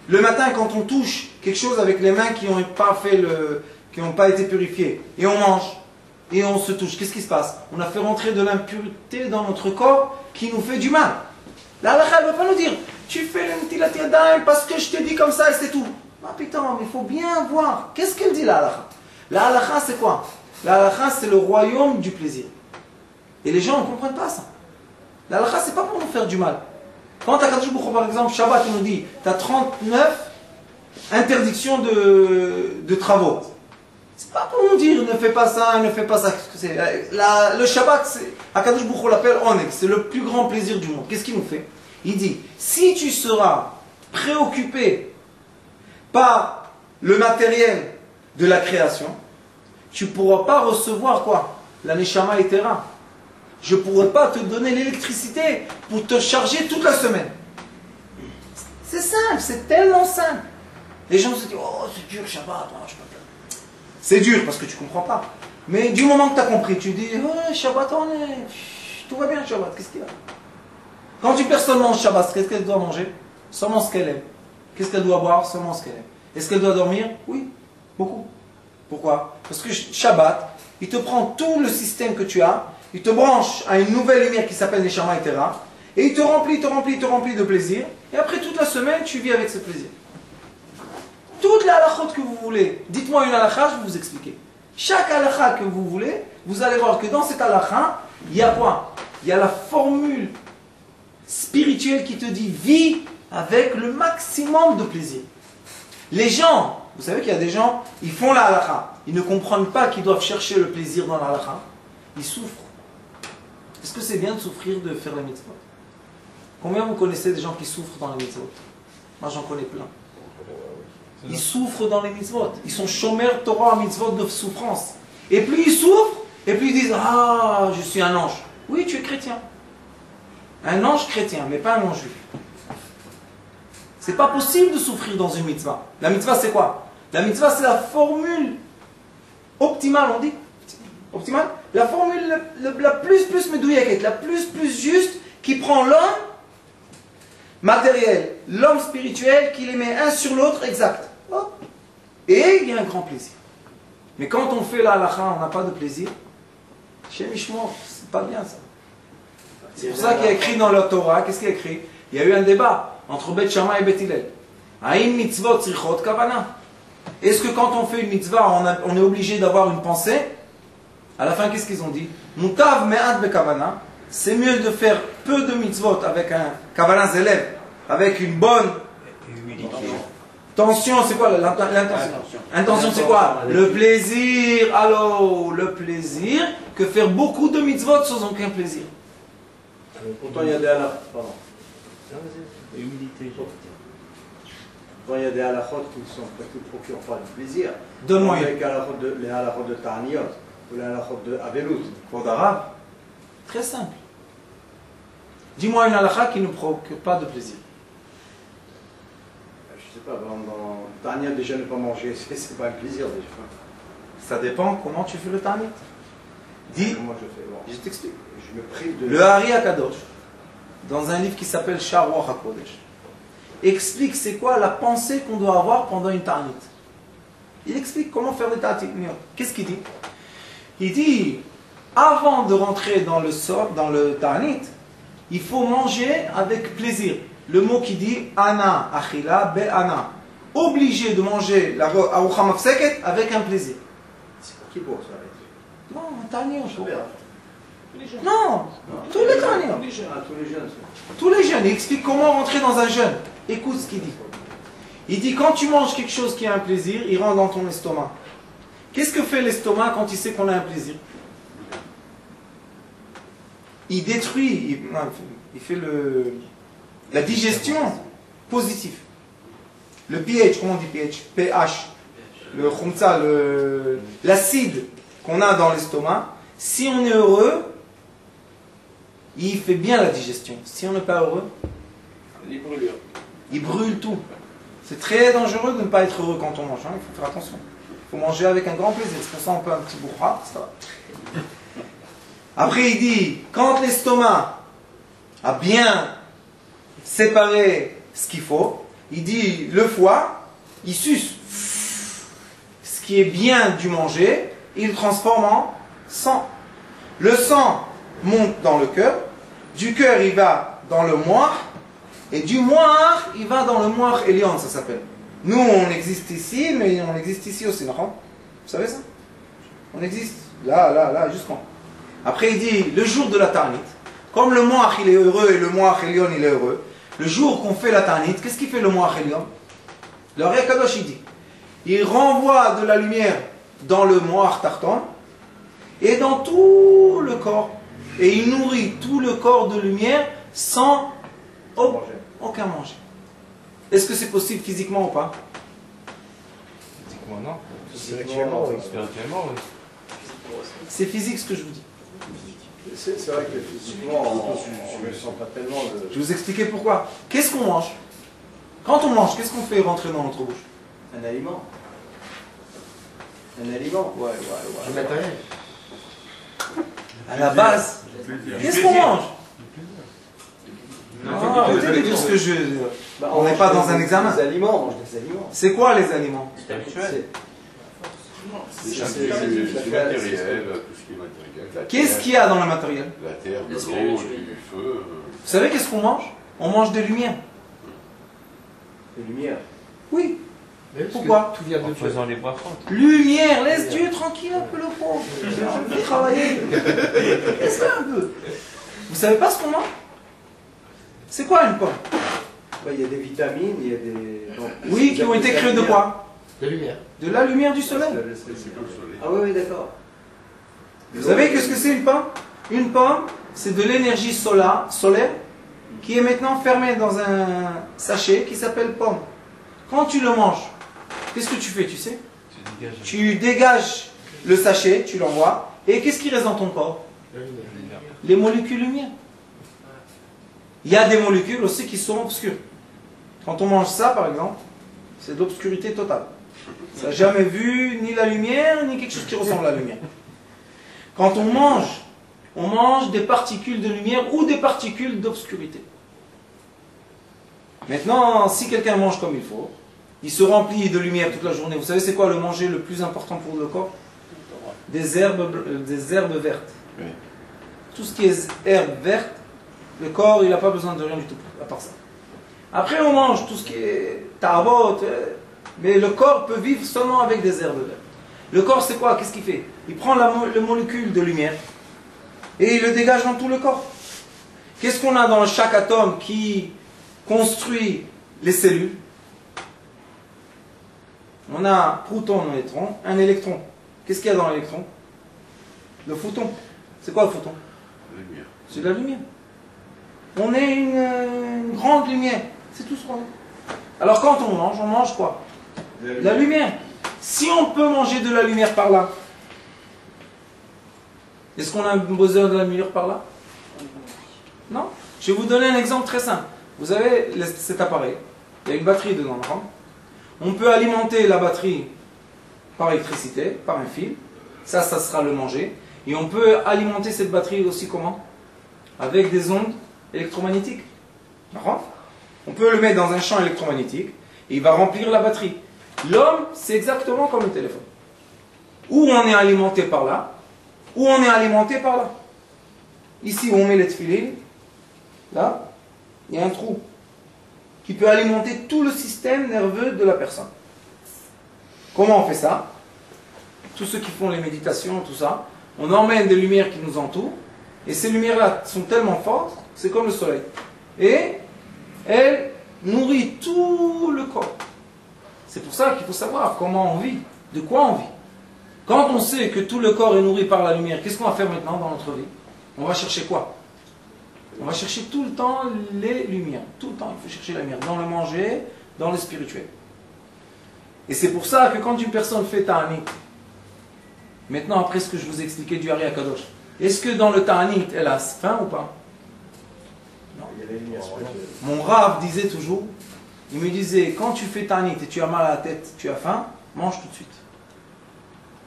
le matin quand on touche quelque chose avec les mains qui n'ont pas été purifiées et on mange et on se touche, qu'est-ce qui se passe? On a fait rentrer de l'impureté dans notre corps qui nous fait du mal. La halakha ne va pas nous dire tu fais le netilat yadayim parce que je te dis comme ça et c'est tout. Ah putain, mais il faut bien voir. Qu'est-ce qu'elle dit la halakha? La halakha c'est quoi? La halakha c'est le royaume du plaisir. Et les gens ne comprennent pas ça. La halakha c'est pas pour nous faire du mal. Quand Akadosh Baruch Hu, par exemple, Shabbat, il nous dit tu as 39 interdictions de travaux. C'est pas pour nous dire ne fais pas ça, ne fais pas ça. Le Shabbat, Akadosh Baruch Hu l'appelle Oneg, c'est le plus grand plaisir du monde. Qu'est-ce qu'il nous fait? Il dit si tu seras préoccupé par le matériel de la création, tu ne pourras pas recevoir quoi? La Neshama Etera. Je ne pourrai pas te donner l'électricité pour te charger toute la semaine. C'est simple, c'est tellement simple. Les gens se disent, oh c'est dur Shabbat, non, je peux pas. C'est dur parce que tu ne comprends pas. Mais du moment que tu as compris, tu dis, oh, Shabbat, tout va bien Shabbat, qu'est-ce qu'il y a? Quand une personne mange Shabbat, qu'est-ce qu'elle doit manger? Seulement ce qu'elle aime. Qu'est-ce qu'elle doit boire? Seulement ce qu'elle aime. Est-ce qu'elle doit dormir? Oui, beaucoup. Pourquoi? Parce que Shabbat, il te prend tout le système que tu as, il te branche à une nouvelle lumière qui s'appelle Neshama Etera, et il te remplit de plaisir, et après toute la semaine, tu vis avec ce plaisir. Toute la halachot que vous voulez, dites-moi une halakha, je vais vous expliquer. Chaque halakha que vous voulez, vous allez voir que dans cette halakha, il y a quoi? Il y a la formule spirituelle qui te dit vis avec le maximum de plaisir. Les gens, vous savez qu'il y a des gens, ils font la halakha, ils ne comprennent pas qu'ils doivent chercher le plaisir dans la halakha, ils souffrent. Est-ce que c'est bien de souffrir de faire la mitzvot? Combien vous connaissez des gens qui souffrent dans les mitzvot? Moi j'en connais plein. Ils souffrent dans les mitzvot. Ils sont chômeurs Torah mitzvot de souffrance. Et plus ils souffrent, et plus ils disent ah, je suis un ange. Oui, tu es chrétien. Un ange chrétien, mais pas un ange juif. C'est pas possible de souffrir dans une mitzvah. La mitzvah c'est quoi? La mitzvah c'est la formule optimale, on dit. Optimale? La formule la plus medouillette, la plus juste, qui prend l'homme matériel, l'homme spirituel, qui les met un sur l'autre exact. Hop. Et il y a un grand plaisir. Mais quand on fait la halakha, on n'a pas de plaisir. Chez Mishmor, c'est pas bien ça. C'est pour ça qu'il y a écrit dans la Torah, qu'est-ce qu'il y a écrit? Il y a eu un débat entre Beth Shammai et Beth Hillel. Aïn mitzvot tzrichot kavana. Est-ce que quand on fait une mitzvah, on est obligé d'avoir une pensée? À la fin, qu'est-ce qu'ils ont dit? Mutav me'at bekavana. C'est mieux de faire peu de mitzvot avec un kavana zelev, avec une bonne Tension, c'est quoi l'intention? Intention, c'est quoi? Le plaisir. Alors, le plaisir que faire beaucoup de mitzvot sans aucun plaisir. Pourtant, il y a des halachot. Pardon. Humilité. Pourtant, il y a des halachot qui ne procurent pas de plaisir. Donne-moi une. Avec les halachot de Ta'aniot ou les halachot de Avelut. Cours d'arabe. Très simple. Dis-moi une halakha qui ne procure pas de plaisir. Je sais pas, dans Ta'aniot, déjà ne pas manger, c'est pas un plaisir déjà. Ça dépend comment tu fais le ta'anit. Dis, Comment je fais? Bon, je t'explique. je me prive de. Le Hari Akadosh, dans un livre qui s'appelle Shar Ruach HaKodesh, explique c'est quoi la pensée qu'on doit avoir pendant une ta'anit. Il explique comment faire le ta'anit. Qu'est-ce qu'il dit? Il dit, avant de rentrer dans le ta'anit, il faut manger avec plaisir. Le mot qui dit ana achila be'ana. Obligé de manger la arucha mafseket avec un plaisir. C'est pour qui pour ça? Non, un ta'anit. Tous Les jeunes. Non, tous les ta'anit. Les jeunes. Ah, tous les jeunes. ça. Tous les jeunes, il explique comment rentrer dans un jeûne. Écoute ce qu'il dit. Il dit, quand tu manges quelque chose qui a un plaisir, il rentre dans ton estomac. Qu'est-ce que fait l'estomac quand il sait qu'on a un plaisir? Il détruit, il fait la digestion positive. Le pH, comment on dit pH? pH. Le khumsa, l'acide qu'on a dans l'estomac. Si on est heureux, il fait bien la digestion. Si on n'est pas heureux, Les brûlures. il brûle tout. C'est très dangereux de ne pas être heureux quand on mange. Hein. Il faut faire attention. Il faut manger avec un grand plaisir. C'est pour ça on peut un petit bourra, ça va. Après il dit, quand l'estomac a bien séparé ce qu'il faut, il dit le foie, il suce ce qui est bien du manger, il le transforme en sang. Le sang monte dans le cœur, du cœur il va dans le moire, et du moire il va dans le moire Elion, ça s'appelle. Nous on existe ici, mais on existe ici aussi, non? Vous savez ça? On existe là, jusqu'en. Après il dit, le jour de la Ta'anit, comme le moire il est heureux et le moire Elion il est heureux, le jour qu'on fait la Ta'anit, qu'est-ce qu'il fait le moire Elion? Le Hari Kadosh il dit, il renvoie de la lumière dans le moire Tarton, et dans tout le corps. Et il nourrit tout le corps de lumière sans aucun manger. Est-ce que c'est possible physiquement ou pas? Physiquement, non. Spirituellement, oui. Spirituellement, oui. C'est physique ce que je vous dis. C'est vrai que physiquement, je ne sens pas tellement Je vais vous expliquer pourquoi. Qu'est-ce qu'on mange? Quand on mange, qu'est-ce qu'on fait rentrer dans notre bouche? un aliment. Un aliment. Ouais. Du matériel. À la base, qu'est-ce qu'on mange? Arrêtez de dire ce que je... On n'est pas dans un examen. Des aliments, on mange des aliments. C'est quoi les aliments? C'est habituel. C'est du matériel, tout ce qui est matériel. Qu'est-ce qu'il y a dans le matériel? La terre, de Le l'eau, spirituel. du feu. Vous savez qu'est-ce qu'on mange? On mange des lumières. Des lumières. Oui. Mais parce Pourquoi? que tout vient En de Dieu. faisant les bois francs. Lumière, laisse Dieu tranquille un peu le pauvre. J'ai envie de travailler. Laisse-le un peu. Vous savez pas ce qu'on mange? C'est quoi une pomme? Ouais, il y a des vitamines, il y a des. Donc, Oui, qui ont été créées de quoi? De lumière. De la lumière du soleil. C'est comme le soleil. Ah oui, d'accord. Vous savez qu'est-ce que c'est une pomme? Une pomme, c'est de l'énergie solaire qui est maintenant fermée dans un sachet qui s'appelle pomme. Quand tu le manges, qu'est-ce que tu fais, tu sais? Tu dégages le sachet, tu l'envoies, et qu'est-ce qui reste dans ton corps? La lumière. Les molécules lumière. Il y a des molécules aussi qui sont obscures. Quand on mange ça, par exemple, c'est de l'obscurité totale. Ça n'a jamais vu ni la lumière, ni quelque chose qui ressemble à la lumière. Quand on mange des particules de lumière ou des particules d'obscurité. Maintenant, si quelqu'un mange comme il faut, il se remplit de lumière toute la journée. Vous savez c'est quoi le manger le plus important pour le corps? Des herbes vertes. Oui. Tout ce qui est herbes vertes, le corps il n'a pas besoin de rien du tout à part ça. Après on mange tout ce qui est tarot, mais le corps peut vivre seulement avec des herbes vertes. Le corps c'est quoi? Qu'est-ce qu'il fait? Il prend le molécule de lumière et il le dégage dans tout le corps. Qu'est-ce qu'on a dans chaque atome qui construit les cellules? On a un proton, un électron, un électron. Qu'est-ce qu'il y a dans l'électron? Le photon. C'est quoi le photon? La lumière. C'est de la lumière. On est une grande lumière. C'est tout ce qu'on est. Alors quand on mange quoi? La lumière. Si on peut manger de la lumière par là, est-ce qu'on a besoin de la lumière par là? Non. Je vais vous donner un exemple très simple. Vous avez cet appareil. Il y a une batterie dedans. On peut alimenter la batterie par électricité, par un fil. Ça sera le manger. Et on peut alimenter cette batterie aussi comment? Avec des ondes électromagnétiques. On peut le mettre dans un champ électromagnétique et il va remplir la batterie. L'homme, c'est exactement comme le téléphone. Ou on est alimenté par là, ou on est alimenté par là. Ici, on met les tefilines. Là, il y a un trou qui peut alimenter tout le système nerveux de la personne. Comment on fait ça? Tous ceux qui font les méditations, tout ça, on emmène des lumières qui nous entourent, et ces lumières-là sont tellement fortes, c'est comme le soleil. Et elles nourrissent tout le corps. C'est pour ça qu'il faut savoir comment on vit, de quoi on vit. Quand on sait que tout le corps est nourri par la lumière, qu'est-ce qu'on va faire maintenant dans notre vie? On va chercher quoi? On va chercher tout le temps les lumières. Tout le temps, il faut chercher la lumière. Dans le manger, dans le spirituel. Et c'est pour ça que quand une personne fait ta'anit, maintenant après ce que je vous ai expliqué du Hari Akadosh, est-ce que dans le ta'anit, elle a faim ou pas? Non. Mon Rav disait toujours, il me disait, quand tu fais ta'anit et tu as mal à la tête, tu as faim, mange tout de suite.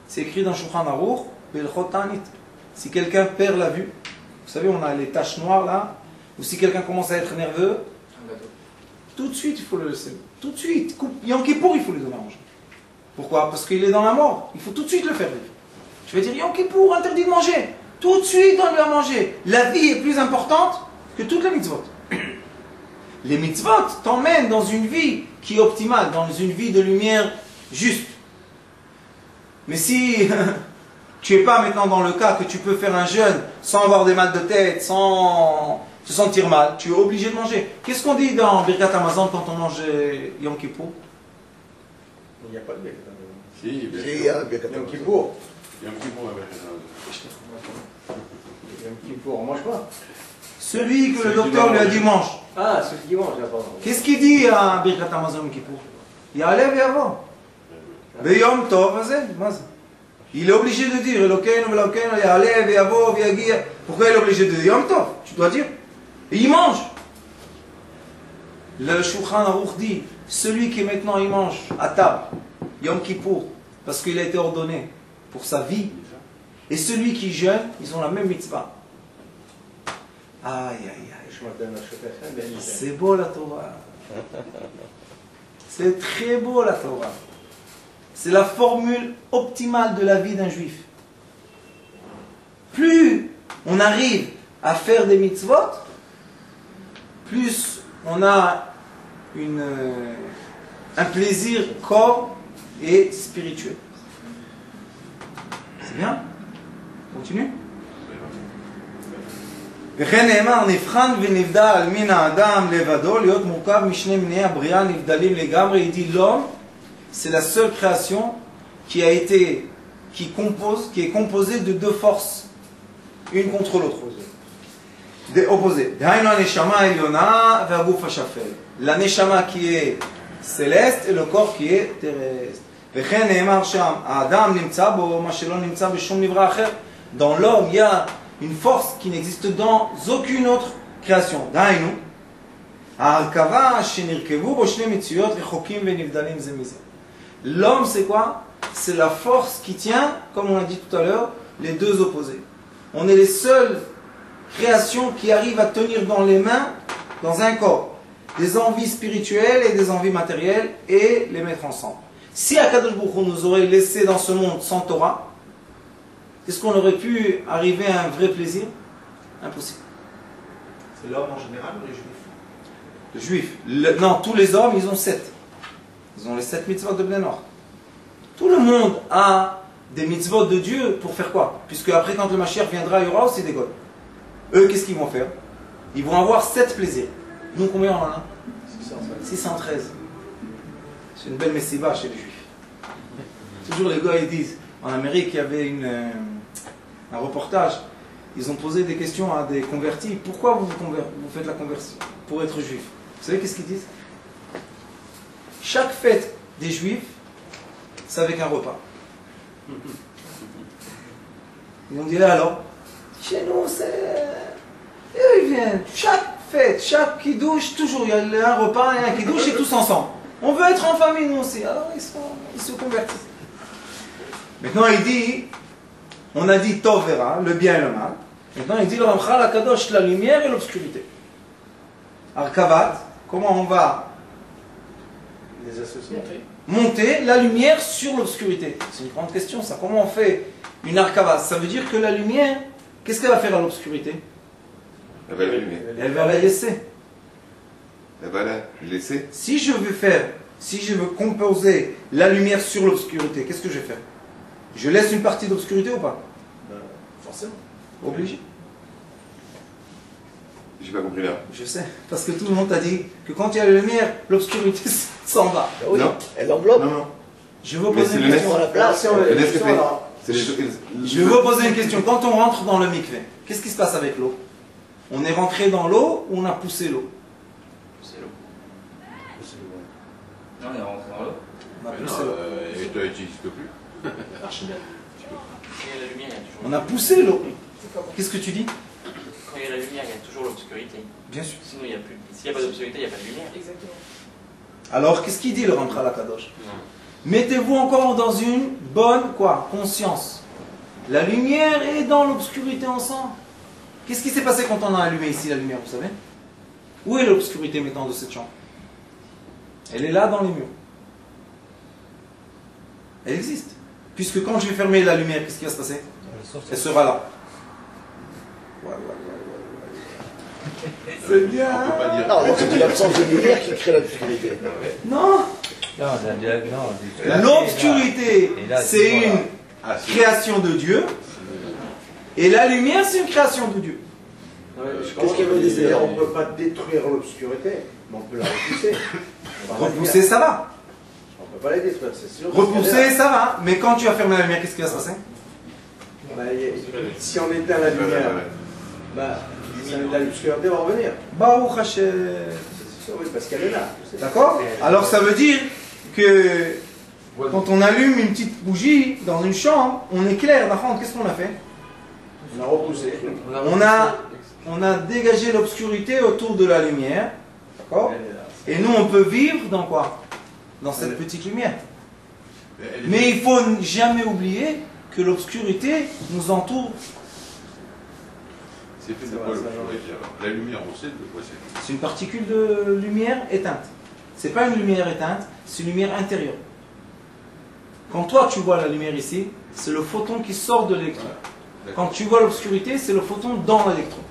C'est écrit dans Shulchan Aruch, Belchot ta'anit. Si quelqu'un perd la vue, vous savez, on a les taches noires là, ou si quelqu'un commence à être nerveux, tout de suite il faut le laisser. Tout de suite. Yom Kippour, il faut lui donner à manger. Pourquoi? Parce qu'il est dans la mort. Il faut tout de suite le faire vivre. Je vais dire, Yom Kippour, interdit de manger. Tout de suite, donne-lui à manger. La vie est plus importante que toutes les mitzvot. Les mitzvot t'emmènent dans une vie qui est optimale, dans une vie de lumière juste. Mais si tu n'es pas maintenant dans le cas que tu peux faire un jeûne sans avoir des mal de tête, sans se sentir mal, tu es obligé de manger. Qu'est-ce qu'on dit dans Birkat Hamazon quand on mange Yom Kippour? Il n'y a pas de Birkat Hamazon. Si, il y a Birkat Yom Kippour. Yom Kippour avec Birkat Hamazon. Yom Kippour, on mange pas. Celui que le docteur lui a dit mange. Ah, celui qui mange, là, pardon. Qu'est-ce qu'il dit à Birkat Hamazon Yom Kippour? Ya'aleh ve'yavo. Be'yom tov hazeh. Il est obligé de dire Elokeinu ve'Elokeinu ya'aleh ve'yavo ve'yagi. Pourquoi il est obligé de dire Yom tov? Tu dois dire. Et il mange. Le Shulchan Aruch dit, celui qui maintenant il mange à table, Yom Kippour, parce qu'il a été ordonné pour sa vie, et celui qui jeûne, ils ont la même mitzvah. Aïe, aïe, aïe. C'est beau la Torah. C'est très beau la Torah. C'est la formule optimale de la vie d'un juif. Plus on arrive à faire des mitzvot, plus on a un plaisir corps et spirituel. C'est bien? Continue. וכן נאמר, נבחן ונבדל על מין האדם לבדו להיות מורכב משני מיני הבריאה נבדלים לגמרי. Il dit l'homme, c'est la seule création qui est composée de deux forces, une contre l'autre. Opposé. La neshama qui est céleste et le corps qui est terrestre. Dans l'homme, il y a une force qui n'existe dans aucune autre création. L'homme, c'est quoi? C'est la force qui tient, comme on l'a dit tout à l'heure, les deux opposés. On est les seuls création qui arrive à tenir dans les mains, dans un corps, des envies spirituelles et des envies matérielles et les mettre ensemble. Si Akadosh Baruch Hu nous aurait laissé dans ce monde sans Torah, est-ce qu'on aurait pu arriver à un vrai plaisir? Impossible. C'est l'homme en général ou les juifs? Les juifs. Non, tous les hommes, ils ont 7. Ils ont les 7 mitzvot de Bnei Noach. Tout le monde a des mitzvot de Dieu pour faire quoi? Puisque après, quand le Mashiach viendra, il y aura aussi des godes. Eux, qu'est-ce qu'ils vont faire? Ils vont avoir 7 plaisirs. Nous, combien on en a? 613. C'est une belle messiba chez les juifs. Toujours les gars, ils disent, en Amérique, il y avait un reportage, ils ont posé des questions à des convertis. Pourquoi vous faites la conversion? Pour être juif. Vous savez qu'est-ce qu'ils disent? Chaque fête des juifs, c'est avec un repas. Ils ont dit, alors, chez nous, c'est... Et ils viennent, chaque fête, chaque kidouche, toujours, il y a un repas et un kidouche et tous ensemble. On veut être en famille, nous aussi. Alors, ils se convertissent. Maintenant, il dit, on a dit Tov et Ra, le bien et le mal. Maintenant, il dit le Ramchal HaKadosh, la lumière et l'obscurité. Arkavat, comment on va Les associés. monter la lumière sur l'obscurité? C'est une grande question, ça. Comment on fait une Arkavat? Ça veut dire que la lumière, qu'est-ce qu'elle va faire à l'obscurité? Elle va l'allumer. Elle va la laisser. Elle va la laisser. Si je veux composer la lumière sur l'obscurité, qu'est-ce que je vais faire? Je laisse une partie d'obscurité ou pas? Forcément. Obligé. J'ai pas compris là. Je sais, parce que tout le monde t'a dit que quand il y a la lumière, l'obscurité s'en va. Oui, Non. elle enveloppe. Non, non. Je veux Mais poser c'est une le question. Sur la place. Le laisse que fait. alors, C'est Je veux poser une question. Quand on rentre dans le mikvé, qu'est-ce qui se passe avec l'eau? On est rentré dans l'eau ou on a poussé l'eau? C'est l'eau. Non, on est rentré dans l'eau. On a Mais poussé non, l'eau. et tu n'existes plus. Archimède. Quand il y a la lumière, il y a toujours On a poussé l'eau. C'est pas bon. Qu'est-ce que tu dis? Quand il y a la lumière, il y a toujours l'obscurité. Bien sûr. Sinon, il y a plus. S'il n'y a pas d'obscurité, il n'y a pas de lumière. Exactement. Alors, qu'est-ce qu'il dit le Ramchal HaKadosh? Mettez-vous encore dans une bonne conscience. La lumière est dans l'obscurité ensemble. Qu'est-ce qui s'est passé quand on a allumé ici la lumière, vous savez? Où est l'obscurité maintenant de cette chambre? Elle est là dans les murs. Elle existe. Puisque quand je vais fermer la lumière, qu'est-ce qui va se passer? Elle sera là. C'est bien. On peut pas dire. Non, c'est l'absence de lumière qui crée l'obscurité. Non. L'obscurité, c'est une création de Dieu. Et la lumière, c'est une création de Dieu. Qu'est-ce qu'il veut dire? On ne peut pas détruire l'obscurité, mais on peut la repousser. Repousser, ça va. On ne peut pas la détruire, c'est sûr. Repousser, ça va. Mais quand tu vas fermer la lumière, qu'est-ce qui va se passer? Si on éteint la lumière, l'obscurité va revenir. Baruch Hashem. C'est sûr, oui, parce qu'elle est là. D'accord? Alors ça veut dire que quand on allume une petite bougie dans une chambre, on éclaire. Qu'est-ce qu'on a fait? On a repoussé. On a dégagé l'obscurité autour de la lumière. D'accord? Et nous, on peut vivre dans quoi? Dans cette petite lumière. Mais il faut jamais oublier que l'obscurité nous entoure. C'est fait de quoi l'obscurité alors? La lumière, on sait de quoi c'est. C'est une particule de lumière éteinte. C'est pas une lumière éteinte, c'est une lumière intérieure. Quand toi tu vois la lumière ici, c'est le photon qui sort de l'électron. Quand tu vois l'obscurité, c'est le photon dans l'électron.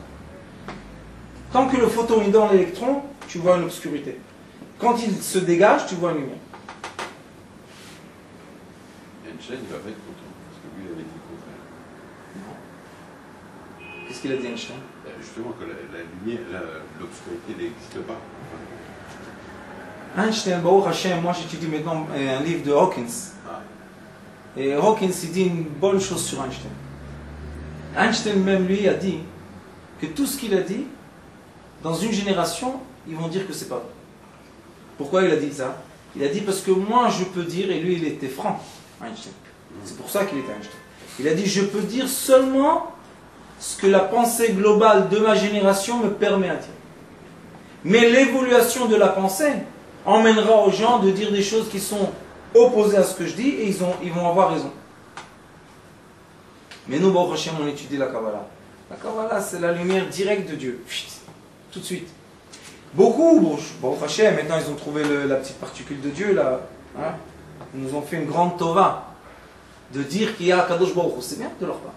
Tant que le photon est dans l'électron, tu vois une obscurité. Quand il se dégage, tu vois une lumière. Einstein, il va pas être content, parce que lui, il avait dit le contraire. Qu'est-ce qu'il a dit Einstein? Justement, que la lumière, l'obscurité n'existe pas. Einstein, Baruch Hashem, moi j'étudie maintenant un livre de Hawkins. Et Hawkins, il dit une bonne chose sur Einstein. Einstein même lui a dit que tout ce qu'il a dit, dans une génération, ils vont dire que c'est pas vrai. Pourquoi il a dit ça? Il a dit parce que moi je peux dire, et lui il était franc, Einstein. C'est pour ça qu'il était Einstein. Il a dit je peux dire seulement ce que la pensée globale de ma génération me permet à dire. Mais l'évolution de la pensée emmènera aux gens de dire des choses qui sont opposées à ce que je dis et ils vont avoir raison. Mais nous, Baruch Hashem, on étudie la Kabbalah. La Kabbalah, c'est la lumière directe de Dieu. Tout de suite. Beaucoup, Baruch Hashem, maintenant ils ont trouvé la petite particule de Dieu, là. Hein? Ils nous ont fait une grande tova de dire qu'il y a Kadosh Baruch Hu. C'est bien de leur part.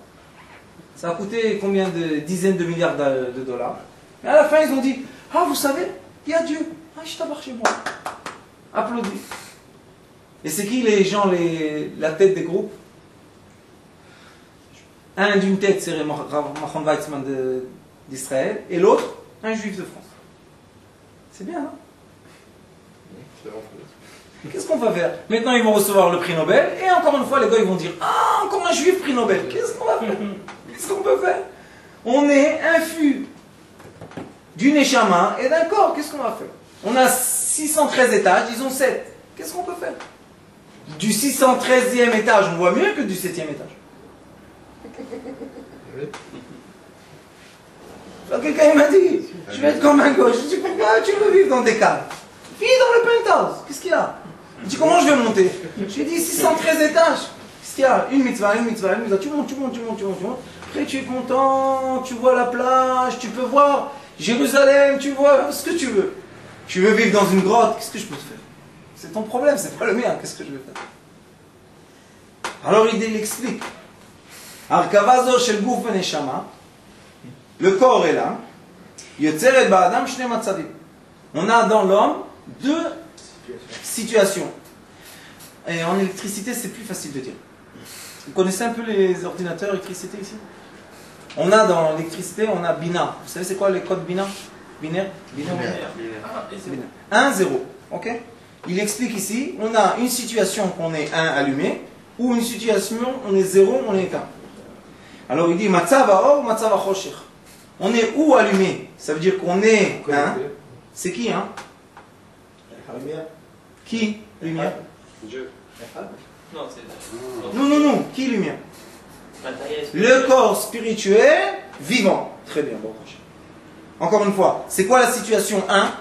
Ça a coûté combien de dizaines de milliards de dollars. Et à la fin, ils ont dit, ah, vous savez, il y a Dieu. Ah, je t'abarre chez moi. Applaudis. Et c'est qui les gens, la tête des groupes? Un d'une tête, c'est Machon Weizmann d'Israël, et l'autre, un juif de France. C'est bien, hein? Qu'est-ce qu'on va faire? Maintenant, ils vont recevoir le prix Nobel, et encore une fois, les gars, ils vont dire, ah, encore un juif prix Nobel. Qu'est-ce qu'on va faire? Qu'est-ce qu'on peut faire? On est infus du Neshama et d'un corps. Qu'est-ce qu'on va faire? On a 613 étages, ils ont 7. Qu'est-ce qu'on peut faire? Du 613e étage, on voit mieux que du 7e étage. Quelqu'un m'a dit, je vais être comme un gauche. Je dis, pourquoi tu veux vivre dans des caves? Vis dans le penthouse. Qu'est-ce qu'il y a? Je dis, comment je vais monter? Je lui dis, 613 étages. Qu'est-ce qu'il y a? Une mitzvah, une mitzvah, une mitzvah. Tu montes, tu montes, tu montes, tu montes, tu montes. Après, tu es content, tu vois la plage, tu peux voir Jérusalem, tu vois ce que tu veux. Tu veux vivre dans une grotte, qu'est-ce que je peux te faire? C'est ton problème, c'est pas le mien, qu'est-ce que je vais faire? Alors il explique. Arkavazo shel guf beneshama. Le corps est là. Yotzeret ba'adam shne matzavim. On a dans l'homme deux situations. Et en électricité, c'est plus facile de dire. Vous connaissez un peu les ordinateurs électricité ici? On a dans l'électricité, on a binaire. Vous savez c'est quoi les codes binaires? Binaire? Binaire. 1, 0. Ok? Il explique ici, on a une situation qu'on est 1 allumé, ou une situation on est 0, on est 1. Alors il dit matzav ha'or, matzav ha'choshech. On est où allumé? Ça veut dire qu'on est 1. C'est qui, hein? Lumière. Qui? Lumière? Dieu. Non, c'est. Non, non, non. Qui lumière? Matériel. Le corps spirituel vivant. Très bien, bon. Encore une fois, c'est quoi la situation 1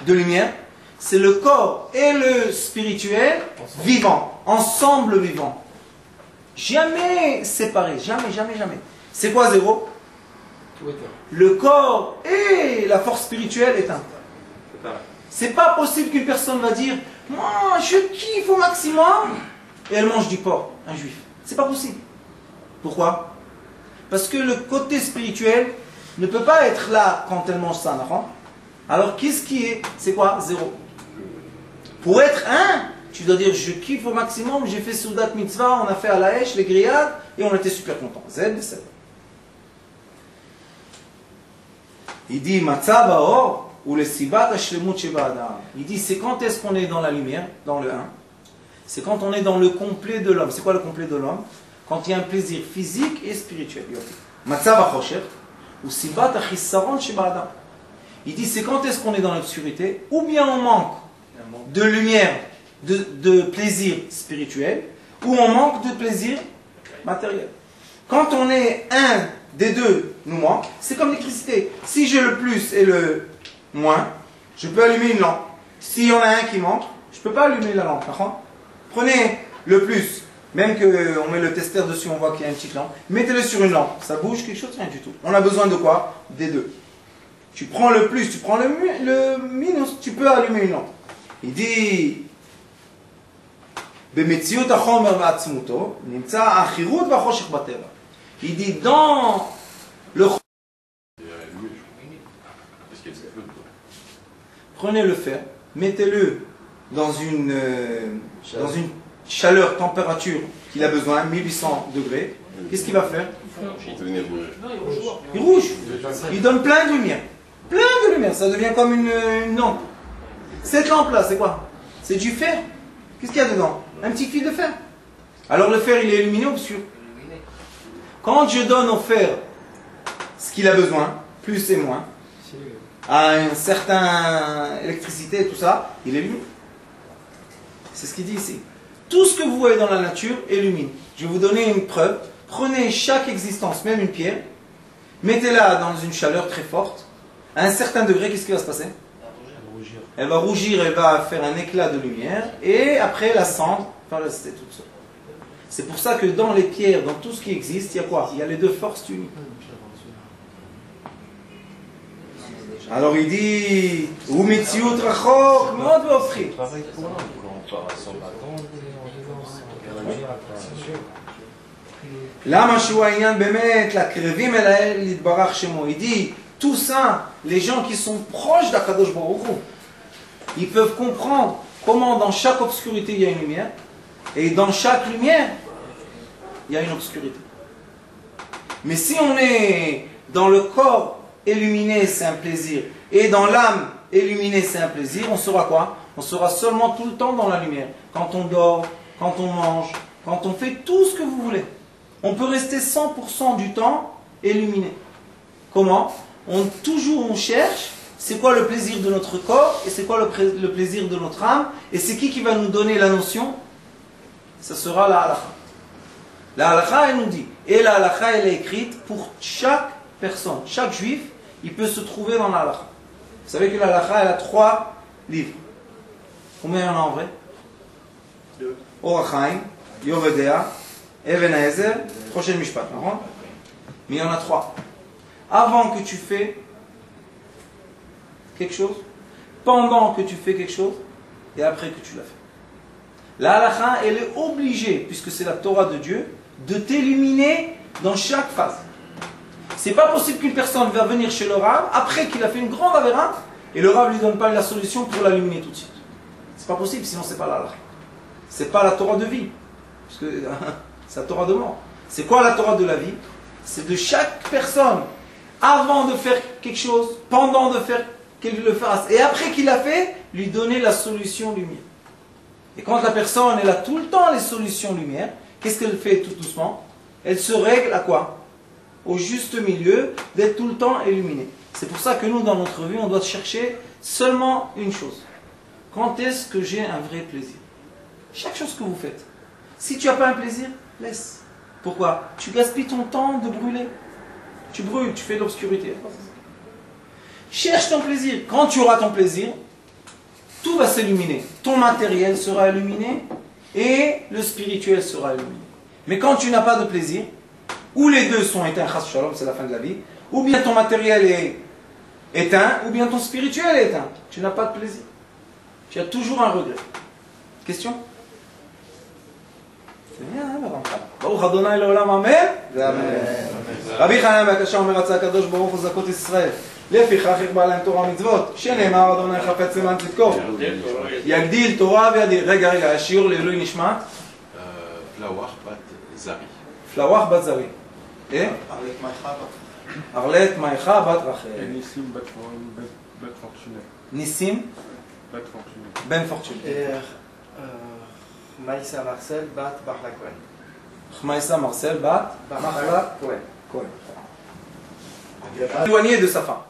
de lumière? C'est le corps et le spirituel vivant, ensemble vivant. Jamais séparés, jamais, jamais, jamais. C'est quoi 0? Le corps et la force spirituelle éteinte. C'est pas possible qu'une personne va dire moi je kiffe au maximum et elle mange du porc, un juif. C'est pas possible. Pourquoi? Parce que le côté spirituel ne peut pas être là quand elle mange ça, non? Alors qu'est-ce qui est? C'est quoi? 0. Pour être 1, tu dois dire je kiffe au maximum, j'ai fait Soudat Mitzvah, on a fait à la Hesh, les grillades, et on était super contents. Z. Il dit Matzav ha'or ou le sibat hashlemut sheba adam. Il dit c'est quand est-ce qu'on est dans la lumière, dans le 1? C'est quand on est dans le complet de l'homme. C'est quoi le complet de l'homme? Quand il y a un plaisir physique et spirituel. Matzav ha'choshech ou sibat ha'chissaron sheba adam. Il dit c'est quand est-ce qu'on est dans l'obscurité, ou bien on manque de lumière, de plaisir spirituel, ou on manque de plaisir matériel. Quand on est un des deux nous manque, c'est comme l'électricité. Si j'ai le plus et le moins, je peux allumer une lampe. S'il y en a un qui manque, je ne peux pas allumer la lampe. Prenez le plus, même qu'on met le testeur dessus, on voit qu'il y a une petite lampe, mettez-le sur une lampe, ça bouge quelque chose? Rien du tout. On a besoin de quoi? Des deux. Tu prends le plus, tu prends le minus, tu peux allumer une lampe. Il dit il dit dans le prenez le fer, mettez-le dans une chaleur, température qu'il a besoin, 1800 degrés. Qu'est-ce qu'il va faire? Il rouge. Il donne plein de lumière. Plein de lumière, ça devient comme une lampe. Cette lampe-là, c'est quoi? C'est du fer. Qu'est-ce qu'il y a dedans? Un petit fil de fer. Alors le fer, il est illuminé ou obscur? Quand je donne au fer ce qu'il a besoin, plus et moins, à une certaine électricité et tout ça, il illumine. C'est ce qu'il dit ici. Tout ce que vous voyez dans la nature illumine. Je vais vous donner une preuve. Prenez chaque existence, même une pierre, mettez-la dans une chaleur très forte. À un certain degré, qu'est-ce qui va se passer? Elle va rougir, elle va faire un éclat de lumière, et après la cendre va rester toute seule. C'est pour ça que dans les pierres, dans tout ce qui existe, il y a quoi? Il y a les deux forces unies. Alors il dit il dit tout ça, les gens qui sont proches d'Akadosh Baruch Hu, ils peuvent comprendre comment dans chaque obscurité il y a une lumière, et dans chaque lumière il y a une obscurité. Mais si on est dans le corps illuminé, c'est un plaisir, et dans l'âme illuminée, c'est un plaisir, on saura quoi? On sera seulement tout le temps dans la lumière. Quand on dort, quand on mange, quand on fait tout ce que vous voulez. On peut rester 100% du temps illuminé. Comment? Toujours on cherche, c'est quoi le plaisir de notre corps et c'est quoi le plaisir de notre âme, et c'est qui va nous donner la notion? Ça sera la halakha. La halakha, elle nous dit, et la halakha, elle est écrite pour chaque personne, chaque juif, il peut se trouver dans la halakha. Vous savez que la halakha, elle a 3 livres. Combien il y en a en vrai? 2. Orach Chaim, Yovedea, Even Haezer, Choshen Mishpat. Mais il y en a 3. Avant que tu fais quelque chose, pendant que tu fais quelque chose, et après que tu l'as fait. La halakha, elle est obligée, puisque c'est la Torah de Dieu, de t'éliminer dans chaque phase. C'est pas possible qu'une personne va venir chez le Rav, après qu'il a fait une grande avéra, et le Rav ne lui donne pas la solution pour l'illuminer tout de suite. C'est pas possible, sinon c'est pas la halakha. C'est pas la Torah de vie, puisque c'est la Torah de mort. C'est quoi la Torah de la vie? C'est de chaque personne, avant de faire quelque chose, pendant de faire qu'il le fasse, et après qu'il l'a fait, lui donner la solution lumière. Et quand la personne, elle a tout le temps les solutions lumière, qu'est-ce qu'elle fait tout doucement? Elle se règle à quoi? Au juste milieu, d'être tout le temps illuminée. C'est pour ça que nous, dans notre vie, on doit chercher seulement une chose. Quand est-ce que j'ai un vrai plaisir? Chaque chose que vous faites. Si tu n'as pas un plaisir, laisse. Pourquoi? Tu gaspilles ton temps de brûler. Tu brûles, tu fais de l'obscurité. Cherche ton plaisir. Quand tu auras ton plaisir, tout va s'illuminer. Ton matériel sera illuminé et le spirituel sera illuminé. Mais quand tu n'as pas de plaisir, ou les deux sont éteints, chas shalom, c'est la fin de la vie, ou bien ton matériel est éteint, ou bien ton spirituel est éteint. Tu n'as pas de plaisir. Tu as toujours un regret. Question? C'est bien, hein, Baruch Adonai לעולם אמן ואמן. רבי חנן בן עקשיא אומר רצה הקדוש ברוך הוא זכות ישראל. לפיכך הרבה להם תורה ומצוות, שנאמר אדוני חפץ למען צדקו. יגדיל תורה וידיר. רגע, השיעור לעילוי נשמת. פלאווח בת זרי. פלאווח בת זרי. ארלט מייכה בת רחל. ניסים בן פורטונה. ניסים בן פורטונה. חמייסה מרסל בת בחלה כהן. חמייסה מרסל בת בחלה כהן. Éloigné de sa femme.